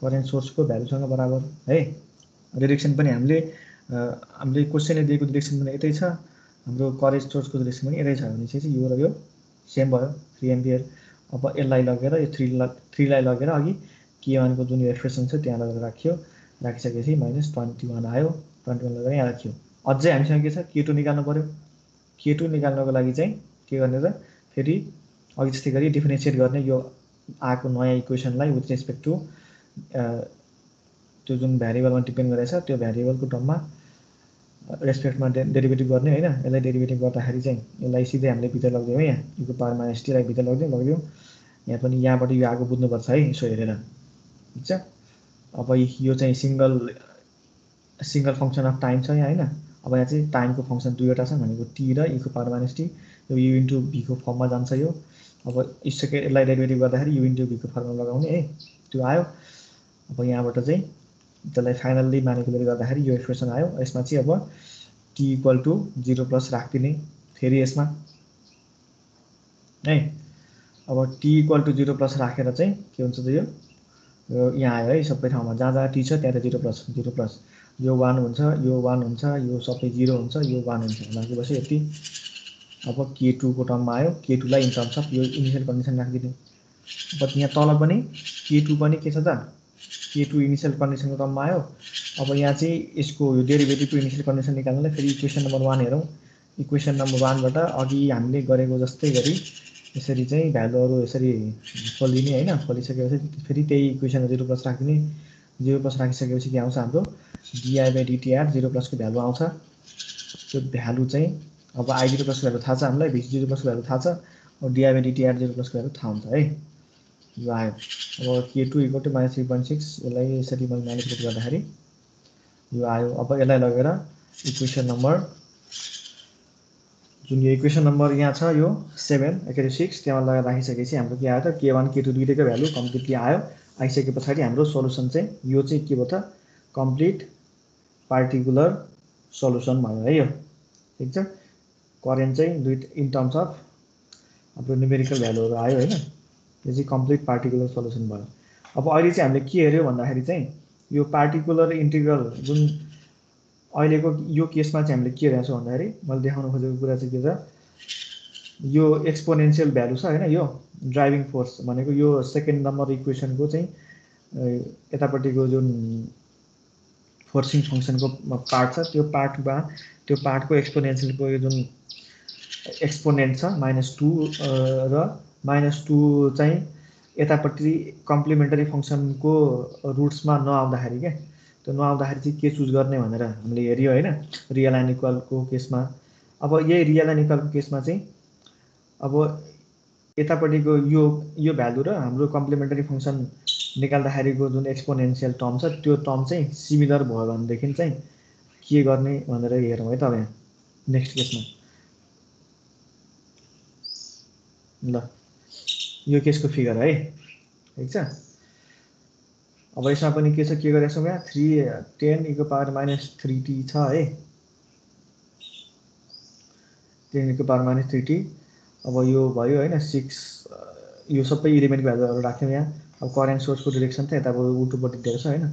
करेन्ट सोर्सको भ्यालुसँग बराबर है डिरेक्सन पनि हामीले क्वेशनले दिएको डिरेक्सन पनि यतै छ हाम्रो करेन्ट सोर्सको डिरेक्सन पनि यतै छ भनेपछि चाहिँ यो र यो सेम भयो 3 एम्पियर अब यसलाई लगेर यो 3 लाई लगेर अघि k1 को जुन एक्सप्रेसन छ त्यहाँ लगेर राखिसकेपछि -21 आयो 21 लगेर यहाँ राख्यो अझै हामीसँग के छ k2 निकाल्नु पर्यो k2 निकाल्नको लागि चाहिँ के गर्ने त फेरि अघि जस्तै गरी डिफरेन्शिएट गर्ने यो आएको नयाँ इक्वेसनलाई विथ रेस्पेक्ट टु त्यो जुन भ्यारिएबलमा डिपेन्ड गरेछ त्यो भ्यारिएबलको टर्ममा रेस्पेक्टमा डेरिभेटिभ गर्ने हैन यसलाई डेरिभेटिभ गर्दाखेरि चाहिँ यसलाई सिधै हामीले भित्र लग्दियौ यहाँ e को पावर -t लाई भित्र लग्दियौ यहाँ पनि यहाँबाट यो आगो बुझ्नुपर्छ है यसो हेरेर ठीक छ अब यो चाहिँ सिंगल फंक्सन अफ टाइम छ यहाँ हैन अब यहाँ चाहिँ टाइमको फंक्सन दुईवटा छ भनेको t र e को पावर -t यो u इन्टु v को फर्ममा जान्छ यो अब यसलाई डेरिभेटिभ गर्दाखेरि u इन्टु v को फर्ममा लगाउने है त्यो आयो अब यहाँबाट चाहिँ त्यसलाई फाइनल्ली म्यानिपुलेट गर्दाखेरि यो एक्सप्रेसन आयो यसमा चाहिँ अब t = 0 प्लस राख्दिने फेरि यसमा है अब t = 0 प्लस राखेर चाहिँ के हुन्छ त यो यहाँ आयो है सबै ठाउँमा जहाँ t छ त्यहाँ 0 प्लस यो 1 हुन्छ यो 1 हुन्छ यो सबै 0 हुन्छ यो 1 हुन्छ बाँकी बस्यो यति अब k2 को टर्ममा आयो k2 लाई इन टर्म्स अफ यो इनिशियल कन्डिसन राखिदिने अब यहाँ तल पनि K2 पनि के छ त K2 इनिशियल कन्डिसनको टर्ममा आयो। अब यहाँ चाहिँ यसको यो डेरिभेटिभको इनिशियल कन्डिसन निकाल्नलाई फेरि इक्वेसन नम्बर 1 हेरौँ। इक्वेसन नम्बर 1 बाट अघि हामीले गरेको जस्तै गरी यसरी चाहिँ भ्यालुहरु यसरी खोलिदिने हैन। खोलिसकेपछि फेरि त्यही इक्वेसन 0 प्लस राख्दिने। 0 प्लस राखिसकेपछि के आउँछ हाम्रो dy/dt 0 प्लस को भ्यालु आउँछ। त्यो भ्यालु चाहिँ अब I0 प्लस को भ्यालु थाहा छ हामीलाई, V0 प्लस को भ्यालु थाहा छ, अब dy/dt 0 प्लस को भ्यालु थाहा हुन्छ है। यो आयो। अब K2 = -3.6 यसलाई यसरी मैले म्यानिपुलेट गर्दाखेरि यो आयो। अब यसलाई लगेर इक्वेसन नम्बर जुन यो इक्वेसन नम्बर यहाँ छ यो 7 एकेरी 6 त्यहाँ लगेर राखिसकेपछि हाम्रो के आयो त K1 K2 दुईटैको भ्यालु कम्प्लिटली आयो। आइसके पछाडी हाम्रो सोलुसन चाहिँ यो चाहिँ के भयो त कम्प्लिट पार्टिकुलर सोलुसन भयो है यो। ठीक छ। करेन्ट चाहिँ दुई इन टर्म्स अफ हाम्रो न्युमेरिकल भ्यालुहरु आयो हैन। यो चाहिँ कम्प्लिट पार्टिकुलर सोलुसन भयो। अब अहिले चाहिँ हामीले के हेर्यो भन्दाखेरि चाहिँ यो पार्टिकुलर इन्टिग्रल जुन अहिलेको यो केसमा चाहिँ हामीले के हेरेको छौं भन्दाखेरि मैले देखाउन खोजेको कुरा चाहिँ के छ यो एक्सपोनेन्शियल भ्यालु छ हैन। यो ड्राइभिङ फोर्स भनेको यो सेकेन्ड नम्बर इक्वेसनको चाहिँ यतापट्टिको जुन फोर्सिङ फंक्सनको पार्ट छ त्यो पार्टको एक्सपोनेन्शियलको यो जुन एक्सपोनेन्ट छ -2 र -2 चाहिँ यतापट्टि कम्प्लिमेन्टरी फंक्सनको रुट्समा नआउँदाखेरि के त्यो नआउँदाखेरि चाहिँ के चुज गर्ने भनेर हामीले हेरियो हैन रियल एन्ड इक्वलको केसमा। अब यही रियल एन्ड इक्वलको केसमा चाहिँ अब यतापट्टिको यो भ्यालु र हाम्रो कम्प्लिमेन्टरी फंक्सन निकाल्दाखेरिको जुन एक्सपोनेन्शियल टर्म छ त्यो टर्म चाहिँ सिमिलर भयो भनेदेखि चाहिँ के गर्ने भनेर हेरौँ है त। अब यहाँ नेक्स्ट केसमा ल यो केसको फिगर है। ठीक छ। अब यसमा पनि के छ के गरेका छौं यहाँ 3 10 × -3t छ है। 10 × -3t अब यो भयो हैन 6 यो सबै एलिमेन्टको भ्यालुहरु राख्यौं यहाँ। अब करेन्ट सोर्सको डिरेक्सन त यताको उल्टोपट्टि दिएको छ हैन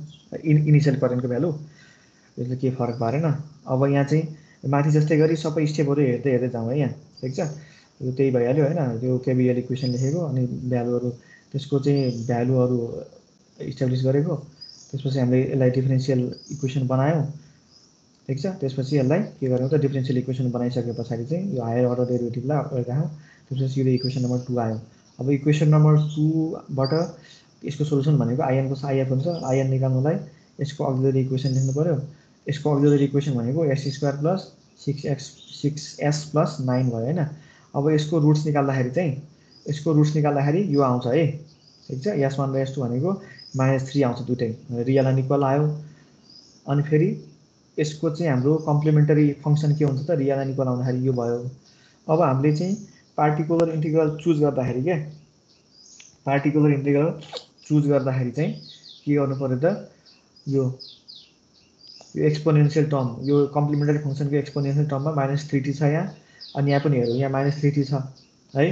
इनिशियल करेन्टको भ्यालु यसले के फरक पारेन। अब यहाँ चाहिँ माथि जस्तै गरी सबै स्टेपहरु हेर्दै जाउँ है यहाँ। ठीक छ। यो त्यही भइहाल्यो हैन त्यो केबीएल इक्वेसन लेखेको अनि भ्यालुहरु त्यसको चाहिँ भ्यालुहरु इस्टाब्लिश गरेको त्यसपछि हामीले यसलाई डिफरेन्शियल इक्वेसन बनायौं। ठीक छ। त्यसपछि यसलाई के गर्यौं त डिफरेन्शियल इक्वेसन बनाइसके पछाडी चाहिँ यो हायर अर्डर डेरिभेटिभलाई राखौं। त्यसपछि यो इक्वेसन नम्बर 2 आयो। अब इक्वेसन नम्बर 2 बाट यसको सोलुसन भनेको in को if हुन्छ। in निकाल्नलाई यसको अक्सिलरी इक्वेसन लेख्नु पर्यो। यसको अक्सिलरी इक्वेसन भनेको x² + 6s + 9 भयो हैन। अब यसको रुट्स निकाल्दाखेरि यो आउँछ है। ठीक छ। s1 र s2 भनेको -3 आउँछ दुईटै रियल एन्ड इक्वल आयो। अनि फेरि यसको चाहिँ हाम्रो कम्प्लिमेन्टरी फंक्सन के हुन्छ त रियल एन्ड इक्वल आउँदाखेरि यो भयो। अब हामीले चाहिँ पार्टिकुलर इन्टिग्रल चुज गर्दाखेरि के पार्टिकुलर इन्टिग्रल चुज गर्दाखेरि चाहिँ के गर्नु पर्यो त यो एक्सपोनेन्शियल टर्म यो कम्प्लिमेन्टरी फंक्सनको एक्सपोनेन्शियल टर्ममा -3t छ यहाँ। अनि यहाँ पनि हेरौँ यहाँ -3t छ है।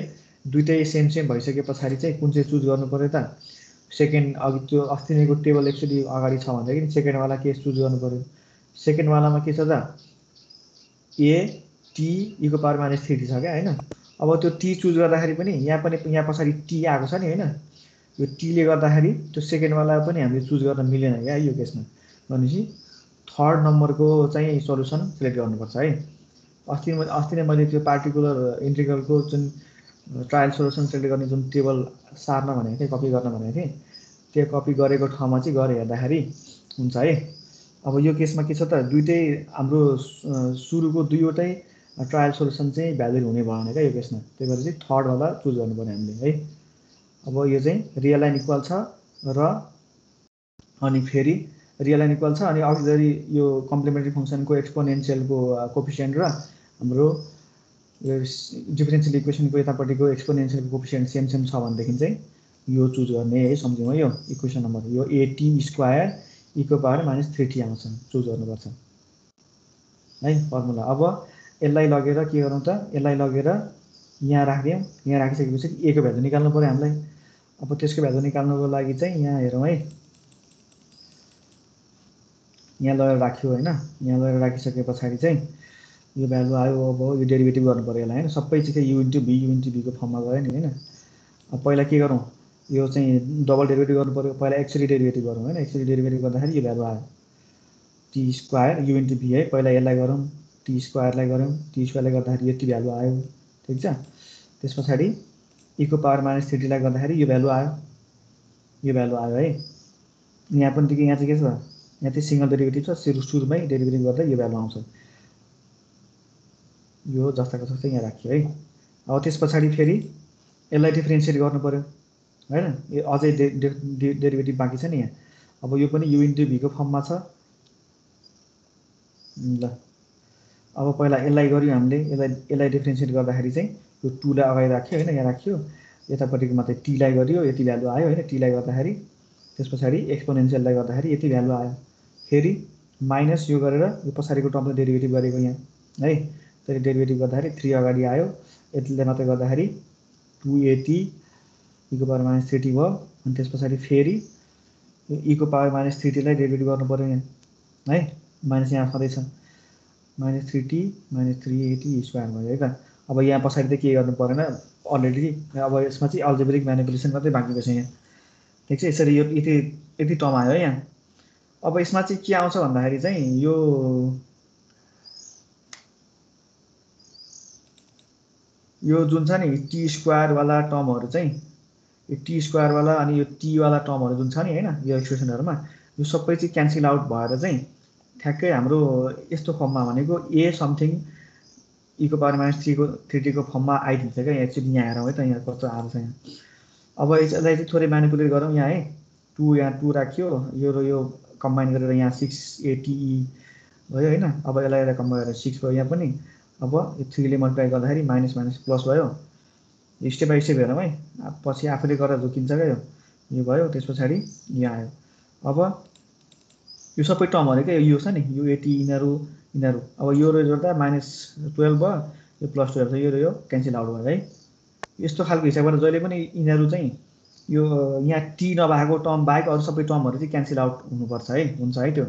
दुईटै सेम भइसके पछाडी चाहिँ कुन चाहिँ चुज गर्नु पर्यो त सेकेन्ड अघि त्यो अस्ति नैको टेबल एक्चुअली अगाडि छ भन्दाखेरि सेकेन्ड वाला केस चुज गर्नु पर्यो। सेकेन्ड वालामा के छ त a t e को पावर -3t छ क्या हैन। अब त्यो t चुज गर्दाखेरि पनि यहाँ पछाडी t आएको छ नि हैन। यो t ले गर्दाखेरि त्यो सेकेन्ड वाला पनि हामीले चुज गर्न मिलेन क्या यो केसमा। भनेपछि थर्ड नम्बरको चाहिँ सोलुसन सिलेक्ट गर्नुपर्छ है। अस्ति नै मैले त्यो पार्टिकुलर इन्टिग्रलको जुन ट्रायल सोलुसन सिलेक्ट गर्ने जुन टेबल सार्न भनेको थिएँ कपी गर्न भनेको थिएँ त्यो कपी गरेको ठाउँमा चाहिँ गएर हेर्दाखेरि हुन्छ है। अब यो केसमा के छ त दुईटै हाम्रो सुरुको दुईवटै ट्रायल सोलुसन चाहिँ भ्यालिड हुने भएन क्या यो केसमा। त्यही भएर चाहिँ थर्ड वाला चुज गर्नु पर्यो हामीले है। अब यो चाहिँ रियल एन्ड इक्वल छ र अनि फेरि रियल एन्ड इक्वल छ अनि अक्सिलरी यो कम्प्लिमेन्टरी फंक्सनको एक्सपोनेन्शियलको कोफिसिएन्ट र हाम्रो यो डिफरेन्शियल इक्वेसनको यतापट्टिको एक्सपोनेन्शियलको कोफिसिएन्ट सेम छ भनेदेखि चाहिँ यो चुज गर्ने है। सम्झौँ है यो इक्वेसन नम्बर यो at² e को पावर -3t आउँछ चुज गर्नुपर्छ है फर्मुला। अब यसलाई लगेर के गरौँ त यसलाई लगेर यहाँ राख्दियौँ। यहाँ राखिसकेपछि a को भ्यालु निकाल्नु पर्यो हामीलाई। अब त्यसको भ्यालु निकाल्नको लागि चाहिँ यहाँ हेरौँ है। यहाँ लगेर राख्यो हैन। यहाँ लगेर राखिसके पछाडी चाहिँ यो भ्यालु आयो। अब यो डेरिभेटिभ गर्नु पर्यो यसलाई हैन। सबै चाहिँ u * v को फर्ममा गयो नि हैन। अब पहिला के गरौँ यो चाहिँ डबल डेरिभेटिभ गर्नु पर्यो। पहिला एक्चुअली डेरिभेटिभ गरौँ हैन। एक्चुअली डेरिभेटिभ गर्दाखेरि यो भ्यालु आयो टी स्क्वायर यु इन्टु भी है। पहिला यसलाई गरौँ, टी स्क्वायरलाई गरौँ, टी स्क्वायरले गर्दाखेरि यति भ्यालु आयो, ठिक छ। त्यस पछाडि e को पावर माइनस 3t लाई गर्दाखेरि यो भ्यालु आयो, यो भ्यालु आयो है। यहाँ पनि यहाँ चाहिँ के छ, यहाँ चाहिँ सिंगल डेरिभेटिभ छ, सुरुमै डेरिभेटिभ गर्दा यो भ्यालु आउँछ। यो जस्ताको जस्तै यहाँ राखियो है। अब त्यस पछाडि फेरि यसलाई डिफरेन्सिएट गर्नु पर्यो हैन। यो अझै डेरिभेटिभ बाँकी छ नि यहाँ। अब यो पनि u इन्टु भी को फर्ममा छ। ल अब पहिला यसलाई गर्यो हामीले, यसलाई डिफरेन्सिएट गर्दाखेरि चाहिँ यो 2 लाई अगाडि राख्यो हैन, यहाँ राख्यो। यतापट्टिको मात्रै t लाई गरियो, यति भ्यालु आयो हैन। t लाई गर्दाखेरि त्यस पछाडि एक्सपोनेन्शियललाई गर्दाखेरि यति भ्यालु आयो। फेरि माइनस यो गरेर यो पछाडिको टर्मले डेरिभेटिभ गरेको यहाँ है। त्यसले डेरिभेटिभ गर्दाखेरि 3 अगाडि आयो, यतिले मात्रै गर्दाखेरि 2at e को पावर माइनस 3t भयो। अनि त्यस पछाडि फेरि e को पावर माइनस 3t लाई डेरिभेटिभ गर्नु पर्यो यहाँ है। माइनस यहाँ छँदैछ, minus 3t minus 3at square भयो है त। अब यहाँ पछाडि त के गर्नु परेन अलरेडी। अब यसमा चाहिँ अल्जेब्रिक म्यानिपुलेसन मात्रै बाँकी छ यहाँ, ठिक छ। यसरी यो यति टर्म आयो है यहाँ। अब यसमा चाहिँ के आउँछ भन्दाखेरि चाहिँ यो जुन छ नि टी स्क्वायर वाला टर्महरु चाहिँ, यो टी स्क्वायर वाला अनि यो टी वाला टर्महरु जुन छ नि हैन, यो एक्सप्रेसनहरुमा यो सबै चाहिँ क्यान्सल आउट भएर चाहिँ ठ्याक्कै हाम्रो यस्तो फर्ममा भनेको a समथिङ e को पावर माइनस 3t को फर्ममा आइदिन्छ क्या। एक्चुअली यहाँ हेरौँ है त, यहाँ कस्तो आएको छ यहाँ। अब यसलाई चाहिँ थोरै म्यानिपुलेट गरौँ यहाँ है। 2 यहाँ 2 राख्यो, यो र यो कम्बाइन गरेर यहाँ 6ate भयो हैन। अब यसलाई कम्बाइन गरेर 6 भयो यहाँ पनि। अब यो 3 ले मल्टिप्लाई गर्दाखेरि माइनस माइनस प्लस भयो। स्टेप बाइ स्टेप हेरौँ है, पछि आफूले गरेर जोकिन्छ क्या यो भयो। त्यस पछाडि यहाँ आयो। अब यो सबै टर्महरु के यो छ नि, यो 80 यिनीहरु अब यो र जोड्दा माइनस 12 भयो, यो प्लस 12 छ, यो र यो क्यान्सल आउट भयो है। यस्तो खालको हिसाबबाट जहिले पनि यिनीहरु चाहिँ यो यहाँ टी नभएको टर्म बाहेक अरु सबै टर्महरु चाहिँ क्यान्सल आउट हुनुपर्छ है, हुन्छ है त्यो।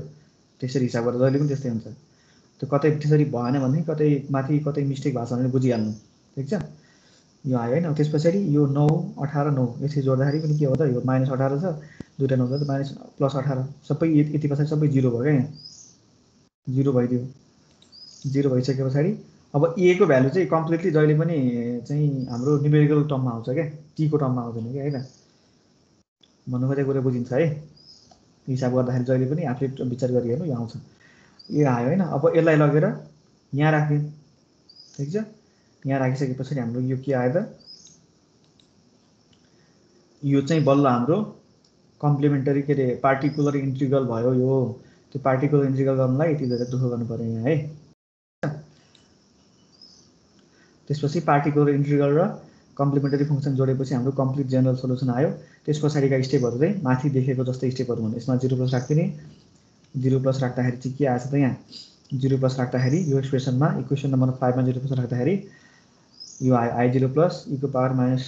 त्यसरी हिसाब गरेर जहिले पनि त्यस्तै हुन्छ। त्यो कतै त्यसरी भएन भने कतै माथि कतै मिस्टेक भएको छ भने बुझिहाल्नु, ठिक छ। यो आयो हैन। त्यस पछाडि यो 9 18 9 यसरी जोड्दाखेरि पनि के हो त, यो माइनस 18 छ, दुईटा 9 छ, माइनस प्लस 18 सबै यति पछाडि सबै 0 भयो क्या यहाँ, 0 भइदियो। 0 भइसके पछाडि अब a को भ्यालु चाहिँ कम्प्लिटली जहिले पनि चाहिँ हाम्रो न्युमेरिकल टर्ममा आउँछ क्या, t को टर्ममा आउँदैन क्या हैन। भन्नु खोजेको कुरा बुझिन्छ है। हिसाब गर्दाखेरि जहिले पनि आफूले विचार गरिहेर्नु, यो आउँछ। यो आयो हैन। अब यसलाई लगेर यहाँ राख्यो, ठिक छ। यहाँ राखिसके पछाडि हाम्रो यो के आयो त, यो चाहिँ बल्ल हाम्रो कम्प्लिमेन्टरी के रे पार्टिकुलर इन्टिग्रल भयो। यो त्यो पार्टिकुलर इन्टिग्रल गर्नलाई यति धेरै दुःख गर्नु पर्यो यहाँ है। त्यसपछि पार्टिकुलर इन्टिग्रल र कम्प्लिमेन्टरी फंक्सन जोडेपछि हाम्रो कम्प्लिट जेनरल सोलुसन आयो। त्यस पछाडिका स्टेपहरु चाहिँ माथि देखेको जस्तै स्टेपहरु हुन्। यसमा 0 प्लस राख्दिने, 0 प्लस राख्दाखेरि चाहिँ के आछ त यहाँ 0 प्लस राख्दाखेरि यो एक्सप्रेसनमा इक्वेसन नम्बर 5 मा 0 प्लस राख्दाखेरि यो आयो i0 प्लस e को power minus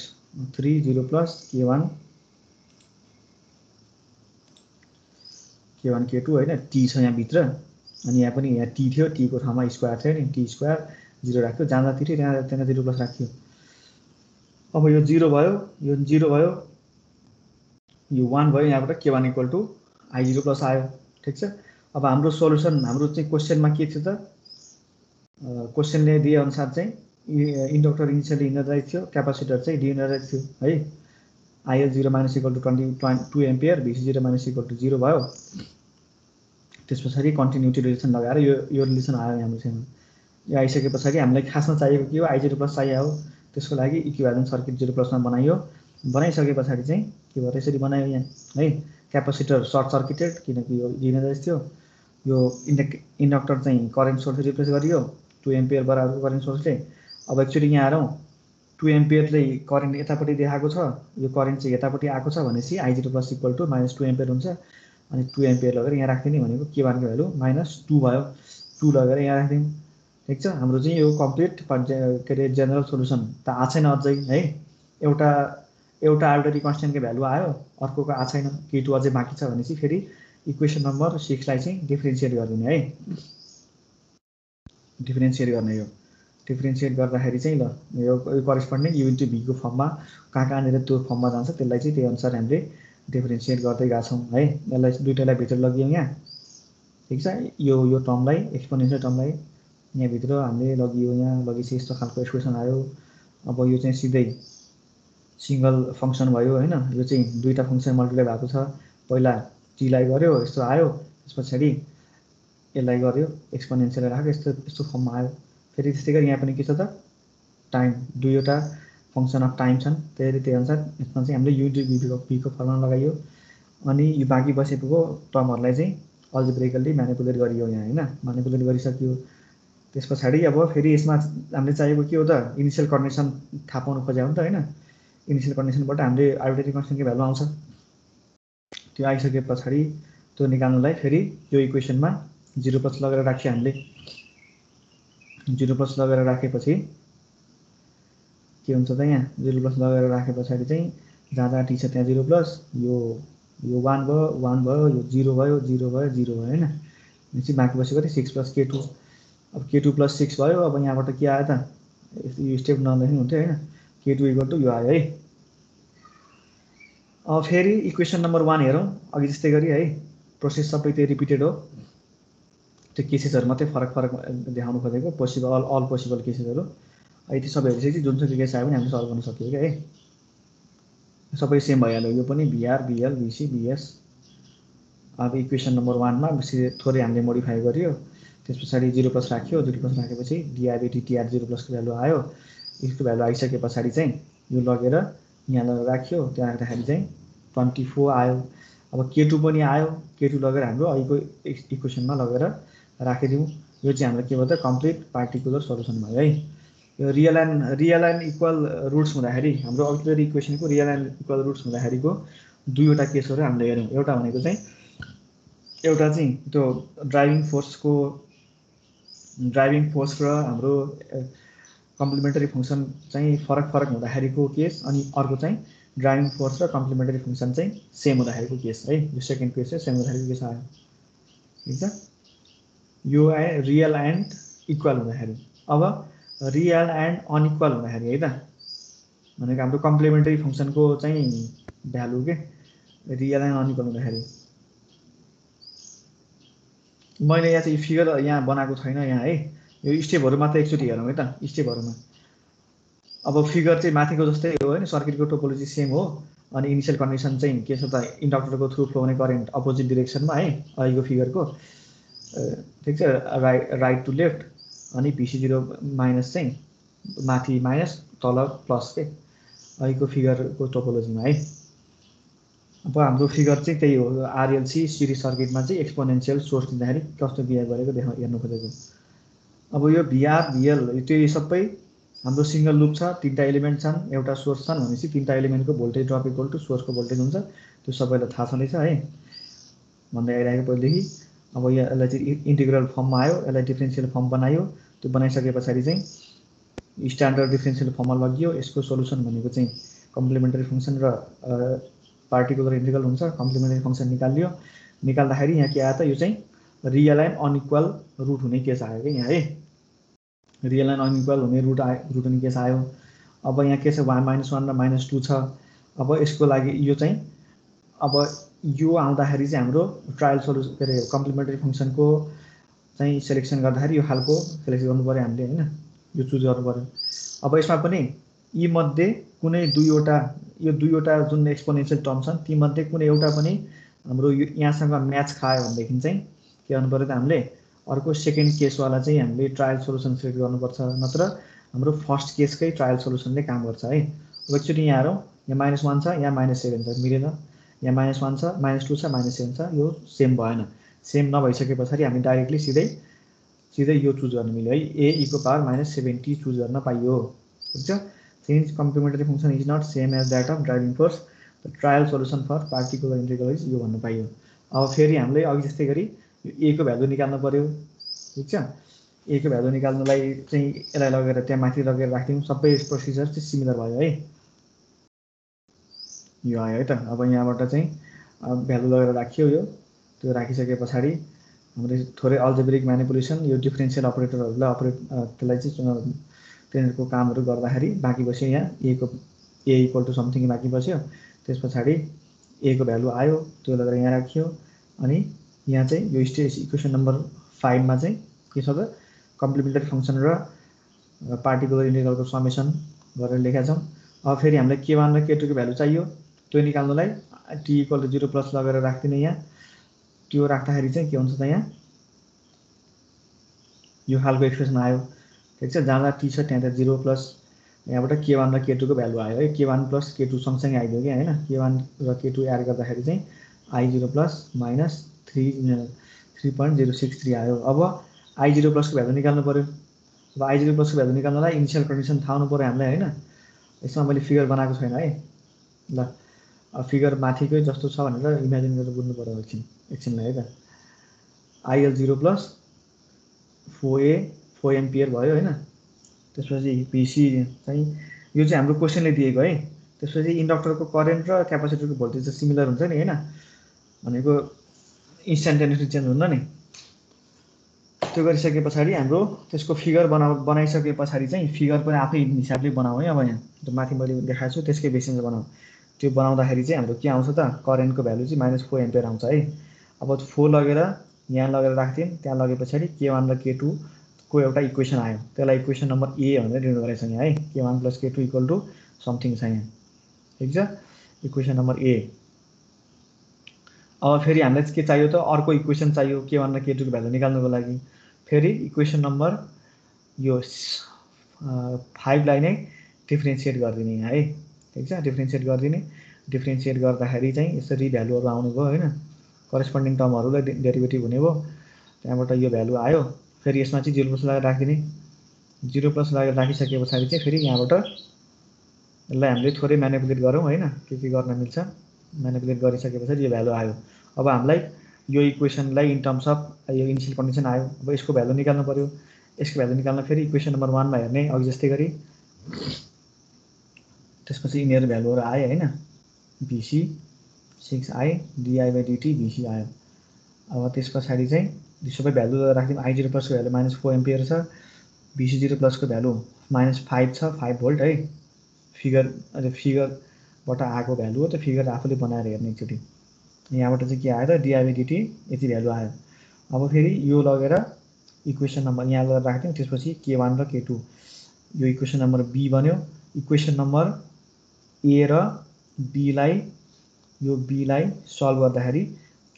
3 0 plus k1 k2 हैन। t छ यहाँ भित्र अनि यहाँ पनि यहाँ t थियो, t को ठाउँमा स्क्वायर थियो नि, t स्क्वायर 0 राख्यो, जाँदाखेरि त्यहाँ 0 प्लस राख्यो। अब यो 0 भयो, यो 0 भयो, यो 1 भयो। यहाँबाट k1 equal to i0 plus आयो, ठिक छ। अब हाम्रो सोलुसन हाम्रो चाहिँ क्वेशनमा के थियो त, क्वेशनले दिए अनुसार चाहिँ इन्डक्टर इनिशियली इनर्जाइज थियो, क्यापासिटर चाहिँ डिइनर्जाइज थियो है। IL0 minus equal to 22 ampere, VC0 minus equal to 0 भयो। त्यस पछाडि कन्टिन्युटी रिलेसन लगाएर यो रिलेसन आयो हामीसँग। यो आइसके पछाडि हामीलाई खासमा चाहिएको के हो, i0 प्लस चाहियो। त्यसको लागि इक्विभ्यालेन्ट सर्किट 0 प्लसमा बनाइयो। बनाइसके पछाडि चाहिँ के भयो, यसरी बनायो यहाँ है। क्यापासिटर सर्ट सर्किटेड किनकि यो डिइनर्जाइज थियो। यो इन्डक्टर चाहिँ करेन्ट सोर्स रिप्लेस गरियो 2 एम्पियर बराबरको करेन्ट सोर्सले। अब एक्चुअली यहाँ हेरौँ 2 एम्पियरले करेन्ट यतापट्टि देखाएको छ, यो करेन्ट चाहिँ यतापट्टि आएको छ भनेपछि i0 plus equal to minus 2 ampere हुन्छ। अनि 2 एम्पियर लगेर यहाँ राख्दिने भनेको k1 को भ्यालु माइनस 2 भयो, 2 लगेर यहाँ राख्दिने, ठिक छ। हाम्रो चाहिँ यो कम्प्लिट के रे जेनरल सोलुसन त आएको छैन अझै है। एउटा आर्बिट्रेरी कन्स्टेन्टको भ्यालु आयो, अर्कोको आएको छैन, k2 अझै बाँकी छ भनेपछि फेरि इक्वेसन नम्बर 6 लाई चाहिँ डिफरेन्सिएट गरिदिने है, डिफरेन्सिएट गर्ने यो। डिफ्रेन्सिएट गर्दाखेरि चाहिँ ल यो करेस्पोन्डिङ यु इन्टु भीको फर्ममा कहाँनिर त्यो फर्ममा जान्छ त्यसलाई चाहिँ त्यही अनुसार हामीले डिफ्रेन्सिएट गर्दै गएको छौँ है। यसलाई दुईटैलाई भित्र लगियौँ यहाँ, ठिक छ। यो टर्मलाई एक्सपोनेन्सियल टर्मलाई यहाँभित्र हामीले लगियो, यहाँ लगेपछि यस्तो खालको एक्सप्रेसन आयो। अब यो चाहिँ सिधै सिङ्गल फङ्सन भयो होइन। यो चाहिँ दुईवटा फङ्सन मल्टिप्लाई भएको छ, पहिला टीलाई गर्यो यस्तो आयो, त्यस पछाडि यसलाई गर्यो एक्सपोनेन्सियल राख्यो यस्तो फर्ममा आयो। फेरि त्यस्तै गरी यहाँ पनि के छ त टाइम, दुईवटा फङ्सन अफ टाइम छन्, त्यही अनुसार यसमा चाहिँ हामीले युनिट भीको फर्मुला लगाइयो। अनि यो बाँकी बसेको टर्महरूलाई चाहिँ अल्जेब्रिकल्ली म्यानिपुलेट गरियो यहाँ होइन, म्यानिपुलेट गरिसक्यो। त्यस पछाडि अब फेरि यसमा हामीले चाहिएको के हो त इनिसियल कन्डिसन थाहा पाउनु खोज्यो भने त होइन। इनिसियल कन्डिसनबाट हामीले आर्बिट्रेरी कन्स्टेन्टको भ्यालु आउँछ, त्यो आइसके पछाडि त्यो निकाल्नुलाई फेरि यो इक्वेसनमा 0+ लगेर राख्यो हामीले। 0+ लगेर राखेपछि के हुन्छ त यहाँ 0+ लगेर राखे पछाडि चाहिँ जहाँ टी छ त्यहाँ 0+, यो 1 भयो 1 भयो, यो 0 भयो 0 भयो 0 भयो होइन। भनेपछि बाँकी बसेको थियो 6 + k2। अब k2 + 6 भयो। अब यहाँबाट के आयो त यो स्टेप नलेख्नु हुन्थ्यो होइन। k2 = यो आयो है। अब फेरि इक्वेसन नम्बर 1 हेरौँ अघि जस्तै गरी है। प्रोसेस सबै त्यही रिपिटेड हो, त्यो केसेसहरू मात्रै फरक देखाउनु खोजेको, पोसिबल अल पोसिबल केसेसहरू। यति सबै हेरिसकेपछि जुनसुकै केस आयो भने हामीले सल्भ गर्न सक्यो क्या है। सबै सेम भइहाल्यो, यो पनि भिआर भिएल भिसी भिएस। अब इक्वेसन नम्बर 1मा थोरै हामीले मोडिफाई गरियो, त्यस पछाडि 0+ राख्यो। 0+ राखेपछि डिआरबिटी टिआर 0+ को भ्यालु आयो। यसको भ्यालु आइसके पछाडि चाहिँ यो लगेर यहाँ लगेर राख्यो, त्यहाँ राख्दाखेरि चाहिँ 24 आयो। अब k2 पनि आयो, k2 लगेर हाम्रो अहिलेको इक्वेसनमा लगेर राखिदिउँ। यो चाहिँ हाम्रो के भयो त कम्प्लिट पार्टिकुलर सल्युसन भयो है। यो रियल एन्ड इक्वल रुट्स हुँदाखेरि हाम्रो अक्सिलरी इक्वेसनको रियल एन्ड इक्वल रुट्स हुँदाखेरिको दुईवटा केसहरू हामीले हेऱ्यौँ। एउटा भनेको चाहिँ त्यो ड्राइभिङ फोर्स र हाम्रो कम्प्लिमेन्टरी फङ्सन चाहिँ फरक हुँदाखेरिको केस, अनि अर्को चाहिँ ड्राइभिङ फोर्स र कम्प्लिमेन्टरी फङ्सन चाहिँ सेम हुँदाखेरिको केस है। यो सेकेन्ड केस चाहिँ सेम हुँदाखेरिको केस आयो, ठिक छ। यो आयो रियल एन्ड इक्वल हुँदाखेरि। अब रियल एन्ड अनइक्वल हुँदाखेरि है त, भनेको हाम्रो कम्प्लिमेन्टरी फङ्सनको चाहिँ भ्यालु के रियल एन्ड अनइक्वल हुँदाखेरि। मैले यहाँ चाहिँ फिगर यहाँ बनाएको छैन यहाँ है। यो स्टेपहरू मात्रै एकचोटि हेरौँ है त स्टेपहरूमा। अब फिगर चाहिँ माथिको जस्तै हो होइन, सर्किटको टोपोलोजी सेम हो। अनि इनिसियल कन्डिसन चाहिँ के छ त इन्डक्टरको थ्रु फ्लो हुने करेन्ट अपोजिट डिरेक्सनमा है अहिलेको फिगरको, ठिक छ। राइट टु लेफ्ट, अनि VC0 माइनस चाहिँ माथि माइनस तल प्लस के अहिलेको फिगरको टोपोलोजीमा है। अब हाम्रो फिगर चाहिँ त्यही हो, आरएलसी सिरिज सर्किटमा चाहिँ एक्सपोनेन्सियल सोर्स दिँदाखेरि कस्तो बिहेभ गरेको हेर्नु खोजेको। अब यो भिआर भिएल त्यो सबै हाम्रो सिंगल लुप छ, तीनटा एलिमेन्ट छन्, एउटा सोर्स छन् भनेपछि तीनटा एलिमेन्टको भोल्टेज ड्रप इक्वल टु सोर्सको भोल्टेज हुन्छ। त्यो सबैलाई थाहा छँदैछ है, भन्दै आइरहेको पहिलेदेखि। अब यसलाई चाहिँ इन्टिग्रल फर्ममा आयो, यसलाई डिफ्रेन्सियल फर्म बनायो। त्यो बनाइसके पछाडि चाहिँ स्ट्यान्डर्ड डिफ्रेन्सियल फर्ममा लगियो। यसको सोल्युसन भनेको चाहिँ कम्प्लिमेन्टरी फङ्सन र पार्टिकुलर इन्टिग्रल हुन्छ। कम्प्लिमेन्टरी फङ्सन निकालियो, निकाल्दाखेरि यहाँ के आयो त यो चाहिँ रियल एन्ड अनइक्वल रुट हुने केस आयो कि यहाँ है। रियल एन्ड अनइक्वल हुने रुट हुने केस आयो। अब यहाँ के छ 1 - 1 र -2 छ। अब यसको लागि यो चाहिँ अब यो आउँदाखेरि चाहिँ हाम्रो ट्रायल सोल्युसन के अरे कम्प्लिमेन्टरी फङ्सनको चाहिँ सेलेक्सन गर्दाखेरि यो खालको सेलेक्ट गर्नु पऱ्यो हामीले होइन, यो चुज गर्नु पऱ्यो। अब यसमा पनि यी मध्ये कुनै यो दुईवटा जुन एक्सपोनेन्सियल टर्म छन् तीमध्ये कुनै एउटा पनि हाम्रो यहाँसँग म्याच खायो भनेदेखि चाहिँ के गर्नु पऱ्यो त हामीले अर्को सेकेन्ड केसवाला चाहिँ हामीले ट्रायल सोल्युसन सेलेक्ट गर्नुपर्छ, नत्र हाम्रो फर्स्ट केसकै ट्रायल सोल्युसनले काम गर्छ है। अब एकचोटि यहाँ हेरौँ, यहाँ -1 छ, यहाँ -7 छ, मिलेन। यहाँ -1 छ, -2 छ, -7 छ, यो सेम भएन। सेम नभइसके पछाडि हामी डाइरेक्टली सिधै यो चुज गर्न मिल्यो है, a⁻70 चुज गर्न पाइयो, ठिक छ। Since complementary function is not same as that of driving force, the trial solution for particular integral is यो भन्नु पाइयो। अब फेरि हामीले अघि जस्तै गरी ए को भ्यालु निकाल्नु पऱ्यो, ठिक छ। ए को भ्यालु निकाल्नुलाई चाहिँ यसलाई लगेर त्यहाँ माथि लगेर राखिदिउँ। सबै प्रोसिजर चाहिँ सिमिलर भयो है, यो आयो है त। अब यहाँबाट चाहिँ भ्यालु लगेर राखियो, यो त्यो राखिसके पछाडि हामीले थोरै अल्जेब्रिक म्यानिपुलेसन यो डिफ्रेन्सियल अपरेटरहरूलाई त्यसलाई चाहिँ तिनीहरूको कामहरू गर्दाखेरि बाँकी बस्यो यहाँ ए इक्वल टु समथिङ बाँकी बस्यो। त्यस पछाडि ए को भ्यालु आयो, त्यो लगेर यहाँ राखियो। अनि यहाँ चाहिँ यो स्टेज इक्वेसन नम्बर 5 मा चाहिँ के छ त कम्प्लिमेन्टरी फङ्सन र पार्टिकुलर इन्टिग्रलको समेसन गरेर लेखेका छौँ। अब फेरि हामीलाई k1 र k2 को भ्यालु चाहियो, त्यो निकाल्नलाई t इक्वल टु 0 प्लस लगेर राख्दिने यहाँ। त्यो राख्दाखेरि चाहिँ के हुन्छ त यहाँ यो खालको एक्सप्रेसन आयो। ठिक छ, जहाँ t छ त्यहाँ त 0 प्लस यहाँबाट k1 र k2 को भ्यालु आयो है। k1 प्लस k2 सँगसँगै आइदियो कि हैन, k1 र k2 एड गर्दाखेरि चाहिँ i0 प्लस माइनस 3.063 आयो। अब i0 प्लस को भ्यालु निकाल्नु पर्यो। अब i0 प्लस को भ्यालु निकाल्नलाई इनिशियल कन्डिसन थाहा हुनु पर्यो हामीलाई हैन। यसमा मैले फिगर बनाएको छैन है ल। अब फिगर माथिकै जस्तो छ भनेर इमेजिन गरेर बुझ्नु पर्यो एकछिनलाई है त। IL0 प्लस 4 एम्पियर भयो हैन। त्यसपछि PC चाहिँ यो चाहिँ हाम्रो क्वेसनले दिएको है। त्यसपछि इन्डक्टरको करेन्ट र क्यापासिटरको भोल्टेज चाहिँ सिमिलर हुन्छ नि हैन, भनेको इन्स्ट्यान्टेनियसली चेन्ज हुन्न नि। त्यो गरिसके पछाडि हाम्रो त्यसको फिगर बनाइसके पछाडि चाहिँ फिगर पनि आफै हिसाबले बनाऊ है। अब यहाँ त्यो माथि मैले देखाएको छु त्यसकै बेसिसमा बनाऊ। त्यो बनाउँदाखेरि चाहिँ हाम्रो के आउँछ त करेन्टको भ्यालु चाहिँ -4 एम्पियर आउँछ है। अब 4 लगेर यहाँ लगेर राख्दियौँ, त्यहाँ लगे पछाडि k1 र k2 को एउटा इक्वेसन आयो, त्यसलाई इक्वेसन नम्बर ए भनेर लिनु परेछ यहाँ है। k1 plus k2 equal to something छ यहाँ। ठिक छ, इक्वेसन नम्बर ए। अब फेरि हामीलाई के चाहियो त अर्को इक्वेसन चाहियो k1 र k2 को भ्यालु निकाल्नुको लागि। फेरि इक्वेसन नम्बर यो 5 लाई नै डिफ्रेन्सिएट गरिदिने यहाँ है। ठिक छ, डिफ्रेन्सिएट गरिदिने। डिफ्रेन्सिएट गर्दाखेरि चाहिँ यसरी भ्यालुहरू आउनु भयो हैन, करेस्पोन्डिङ टर्महरूलाई डेरिभेटिभ हुने भयो। त्यहाँबाट यो भ्यालु आयो। फेरि यसमा चाहिँ 0 प्लस लगाएर राखिदिने। 0 प्लस लगाएर राखिसके पछाडि चाहिँ फेरि यहाँबाट यसलाई हामीले थोरै म्यानिपुलेट गरौँ हैन, के गर्न मिल्छ। म्यानिपुलेट गरिसके पछाडि यो भ्यालु आयो। अब हामीलाई यो इक्वेसनलाई इन टर्म्स अफ यो इनिशियल कन्डिसन आयो। अब यसको भ्यालु निकाल्नु पर्यो। यसको भ्यालु निकाल्न फेरि इक्वेसन नम्बर 1 मा हेर्ने अघि जस्तै गरी। त्यसपछि यिनीहरू भ्यालुहरू आयो हैन, BC 6i di/dt BC आयो। अब त्यस पछाडि चाहिँ यो सबै भ्यालु राख्दियौँ। i0 प्लस को भ्यालु -4 एम्पियर छ, BC0 प्लस को भ्यालु -5 छ, 5 भोल्ट है। फिगरबाट आएको भ्यालु हो, त्यो फिगर आफूले बनाएर हेर्ने एकचोटि। यहाँबाट चाहिँ के आयो त di/dt यति भ्यालु आयो। अब फेरि यो लगेर इक्वेसन नम्बर यहाँ लगेर राख्दियौँ। त्यसपछि k1 र k2 यो इक्वेसन नम्बर बी बन्यो। इक्वेसन नम्बर ए र बीलाई यो बीलाई सल्भ गर्दाखेरि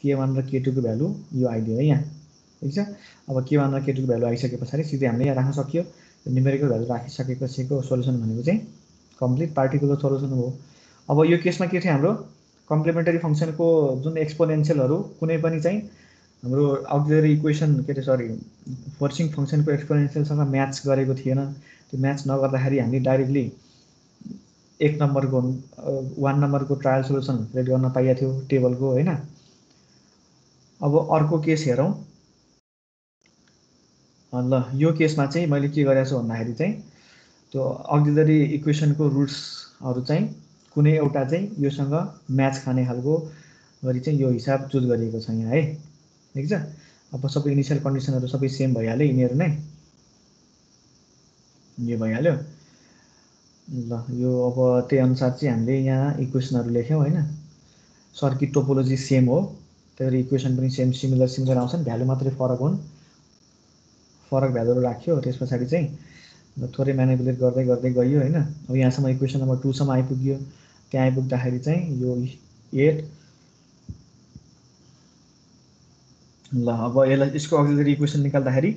k1 र k2 को भ्यालु यो आइदियो है यहाँ। ठिक छ, अब k1 र k2 को भ्यालु आइसके पछाडि सिधै हामीले यहाँ राख्न सक्यो। न्युमेरिकल भ्यालु राखिसकेपछिको सोल्युसन भनेको चाहिँ कम्प्लिट पार्टिकुलर सोल्युसन हो। अब यो केसमा के थियो हाम्रो कम्प्लिमेन्टरी फङ्सनको जुन एक्सपोनेन्सियलहरू कुनै पनि चाहिँ हाम्रो अक्सिलरी इक्वेसन फोर्सिङ फङ्सनको एक्सपोनेन्सियलसँग म्याच गरेको थिएन। त्यो म्याच नगर्दाखेरि हामीले डाइरेक्टली 1 नम्बरको ट्रायल सोल्युसन रेडी गर्न पाइएको थियो टेबलको हैन। अब अर्को केस हेरौँ ल। यो केसमा चाहिँ मैले के गरेको छु भन्दाखेरि चाहिँ त्यो अक्सिलरी इक्वेसनको रुट्सहरू चाहिँ कुनै एउटा चाहिँ योसँग म्याच खाने खालको गरी चाहिँ यो हिसाब चुज गरिएको छ यहाँ है। ठिक छ, अब सबै इनिशियल कन्डिसनहरू सबै सेम भइहाल्यो, यिनीहरू नै यो भइहाल्यो ल। यो अब त्यही अनुसार चाहिँ हामीले यहाँ इक्वेसनहरू लेख्यौँ हैन। सर्किट टोपोलोजी सेम हो, त्यही भएर इक्वेसन पनि सेम सिमिलर आउँछन्, भ्यालु मात्रै फरक हुन्। फरक भ्यालुहरू राख्यो। त्यस पछाडि चाहिँ थोरै म्यानिपुलेट गर्दै गर्दै गइयो हैन। अब यहाँसम्म इक्वेसन नम्बर 2 सम्म आइपुग्यो। त्यहाँ आइपुग्दाखेरि चाहिँ यो 8 ल। अब यसलाई यसको अक्सिलरी इक्वेसन निकाल्दाखेरि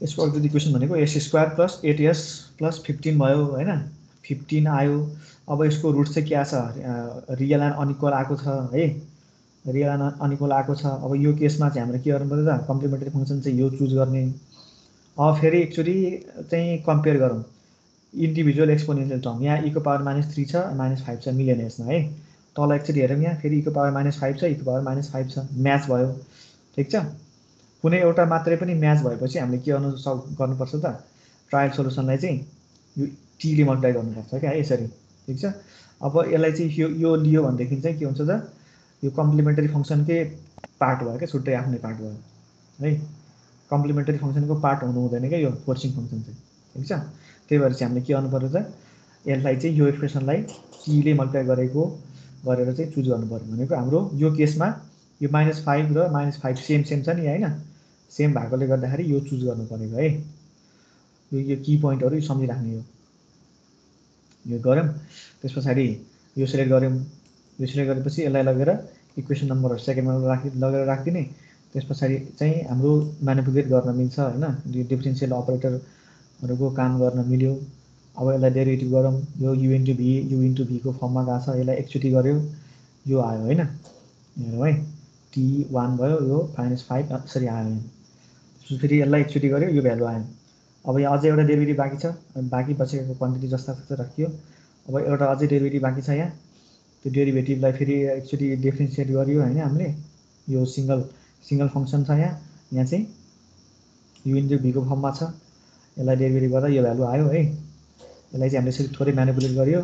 यसको अक्सिलरी इक्वेसन भनेको s² प्लस 8s प्लस 15 भयो हैन। 15 आयो। अब यसको रुट चाहिँ के छ रियल एन्ड अनइक्वल आएको छ है। रियल एन्ड अनइक्वल आएको छ। अब यो केसमा चाहिँ हामीले के गर्नु पर्यो त कम्प्लिमेन्टरी फङ्सन चाहिँ यो चुज गर्ने। अब फेरि एकचोटि चाहिँ कम्पेयर गरौँ इन्डिभिजुअल एक्सपोनेन्सियल टर्म। यहाँ e को पावर -3 छ, -5 छ, मिलेन यसमा है। तल एकचोटि हेरौँ यहाँ फेरि e को पावर -5 छ, e को पावर -5 छ, म्याच भयो। ठिक छ, कुनै एउटा मात्रै पनि म्याच भएपछि हामीले के गर्नुपर्छ त ट्रायल सोल्युसनलाई चाहिँ यो t ले मल्टिप्लाई गर्नुपर्छ क्या यसरी। ठिक छ, अब यसलाई चाहिँ यो लियो भनेदेखि चाहिँ के हुन्छ त यो कम्प्लिमेन्टरी फङ्सनकै पार्ट भयो क्या, छुट्टै आफ्नै पार्ट भयो है। कम्प्लिमेन्टरी फङ्सनको पार्ट हुनु हुँदैन क्या यो फोर्सिङ फङ्सन चाहिँ। ठिक छ, त्यही भएर चाहिँ हामीले के गर्नु पर्यो त यसलाई चाहिँ यो एक्सप्रेसनलाई टीले मल्टिप्लाई गरेर चाहिँ चुज गर्नु पर्यो भनेको हाम्रो यो केसमा यो -5 र -5 सेम छ नि हैन सेम भएकोले गर्दाखेरि यो चुज गर्नु परेको है यो की पोइन्टहरु सम्झिराख्ने यो गरौँ त्यसपछि यो सिलेक्ट गर्यौं यो सिलेक्ट गरेपछि यसलाई लगेर इक्वेसन नम्बर सेकेन्डमा लगेर राख्दिने त्यसपछि चाहिँ हाम्रो म्यानिपुलेट गर्न मिल्छ हैन डिफरेन्शियल अपरेटरहरुको काम गर्न मिल्यो अब यसलाई डेरिभेटिभ गरौँ यो u * v u * v को फर्ममा गएको छ यसलाई एकचोटी गर्यो यो आयो हैन हेरौँ है t1 भयो यो -5 यसरी आयो त्यसपछि फेरि यसलाई एकचोटी गर्यो यो भ्यालु आयो अब यहाँ अझै एउटा डेरिभेटिभ बाँकी छ बाँकी बचेको क्वान्टिटी जस्ता राखियो अब एउटा अझै डेरिभेटिभ बाँकी छ यहाँ त्यो डेरिभेटिभलाई फेरि एकचोटी डिफरेन्शिएट गरियो हैन हामीले यो सिंगल फंक्सन छ यहाँ चाहिँ u * v को फर्ममा छ यसलाई डेरिभेटिभ गर्दा यो भ्यालु आयो है यसलाई चाहिँ हामीले यसरी थोरै म्यानिपुलेट गरियो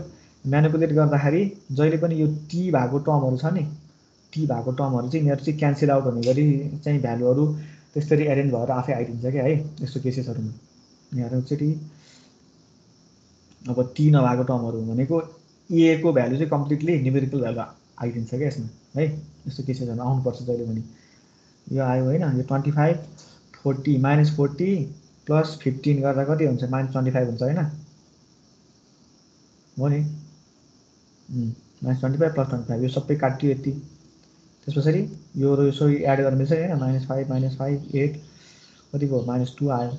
म्यानिपुलेट गर्दाखेरि जहिले पनि यो t भएको टर्महरु छ नि t भएको टर्महरु चाहिँ यिनीहरु चाहिँ क्यान्सल आउट हुने गरी चाहिँ भ्यालुहरु त्यसरी एरेन्ज भएर आफै आइदिन्छ के है यस्तो केसेसहरुमा यहाँ चाहिँ अब t नभएको टर्महरु भनेको a को भ्यालु चाहिँ कम्प्लिटली न्युमेरिकल भ्यालु आइदिन्छ के यसमा है यस्तो केसेसहरुमा आउनु पर्छ जहिले पनि यो आयो हैन यो 25 40 -40 प्लस 15 गर्दा कति हुन्छ -25 हुन्छ हैन हो नि -25 प्लस 25 यो सबै काटियो यति त्यसपछि यो र यो सबै एड गर्न मिल्छ हैन -5 -5 8 कति भयो -2 आयो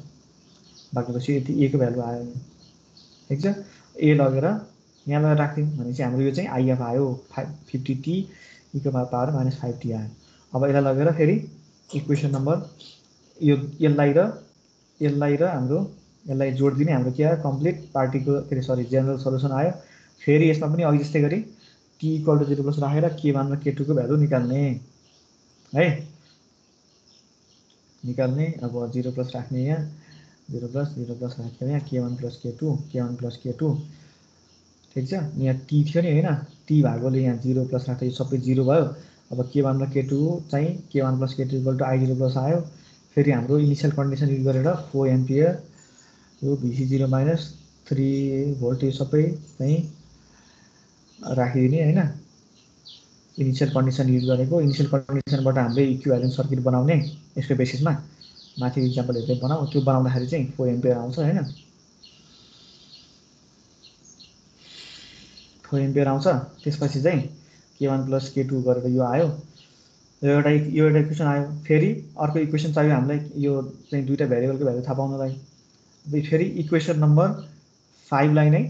बाकीपछि यति a को भ्यालु आयो ठीक छ a लगेर यहाँ लगेर राख्दियौ भनेपछि हाम्रो यो चाहिँ if आयो 50t e को पावर -5t आयो अब यसलाई लगेर फेरि इक्वेसन नम्बर यो यसलाई र हाम्रो यसलाई जोड्दिने हाम्रो के आयो complete particle sorry general solution आयो फेरि यसमा पनि अघि जस्तै गरी t = 0 राखेर k1 र k2 को भ्यालु निकाल्ने है निकाल्ने अब 0 राख्ने यहाँ 0 राख्यो यहाँ k1 + k2 ठीक छ यहाँ t थियो नि हैन t भएकोले यहाँ 0 राख्दा यो सबै 0 भयो अब k1 र k2 चाहिँ k1 + k2 = i0 आयो फेरि हाम्रो इनिशियल कन्डिसन युज गरेर 4 एम्पियर यो Vc0 - 3 भोल्ट यो सबै चाहिँ राखिदिने हैन इनिशियल कन्डिसन युज गरेको इनिशियल कन्डिसनबाट हामीले इक्विभ्यालेन्ट सर्किट बनाउने यसको बेसिसमा माथि एक्जाम्पल हेर्दै बनाऊ त्यो बनाउँदाखेरि चाहिँ 4 एम्पियर आउँछ हैन 4 एम्पियर आउँछ त्यसपछि चाहिँ k1 + k2 गरेर यो आयो यो एउटा इक्वेसन आयो फेरि अर्को इक्वेसन चाहियो हामीलाई यो चाहिँ दुईटा भेरिएबलको भ्यालु थाहा पाउनलाई अब फेरि इक्वेसन नम्बर 5 लाई नै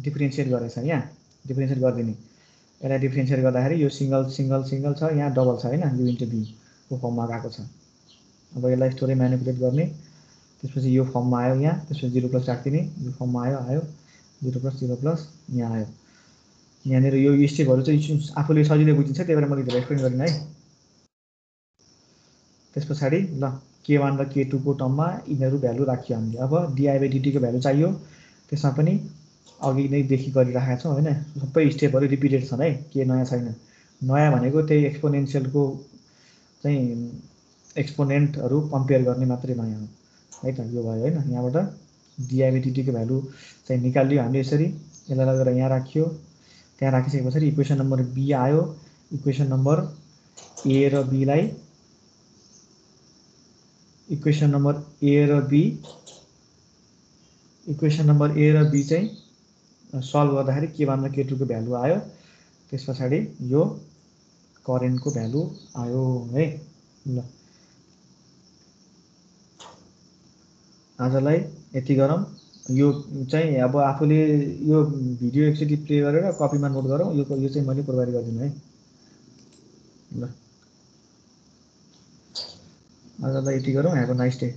डिफरेन्शिएट गरेछ यहाँ डिफरेन्शिएट गर्दिने यसलाई डिफरेन्शिएट गर्दाखेरि यो सिंगल छ यहाँ डबल छ हैन u * v को फर्ममा गएको छ अब यसलाई थोरै म्यानिपुलेट गर्ने त्यसपछि यो फर्ममा आयो यहाँ त्यसपछि 0 राख्दिने यो फर्ममा आयो 0 यहाँ आयो यहाँनिर यो स्टेपहरु चाहिँ आफूले सजिलै बुझिन्छ त्यही भएर मैले धेरै एक्सप्लेन गरिन है त्यसपछि ल k1 र k2 को टर्ममा यिनीहरु भ्यालु राखियो हामीले अब di/dt को भ्यालु चाहियो त्यसमा पनि अघि नै देखि गरिराखेका छौं हैन सबै स्टेपहरु रिपिटेड छन् है के नयाँ छैन नयाँ भनेको त्यही एक्सपोनेन्शियलको चाहिँ एक्सपोनेन्टहरु कम्पेयर गर्ने मात्रै नयाँ हो है त यो भयो हैन यहाँबाट di/dt को भ्यालु चाहिँ निकाल्यो हामीले यसरी यसलाई लगेर यहाँ राखियो त्यहाँ राखिसकेपछि इक्वेसन नम्बर b आयो इक्वेसन नम्बर a र b लाई इक्वेसन नम्बर a र b चाहिँ सल्भ गर्दाखेरि k1 र k2 को भ्यालु आयो त्यसपछि यो करेन्टको भ्यालु आयो है ल आजलाई यति गरौँ यो चाहिँ अब आफूले यो भिडियो एकचोटी प्ले गरेर कपीमा नोट गरौँ यो चाहिँ मैले प्रोभाइड गर्दिनु है ल आजलाई यति गरौँ ह्याभ अ नाइस डे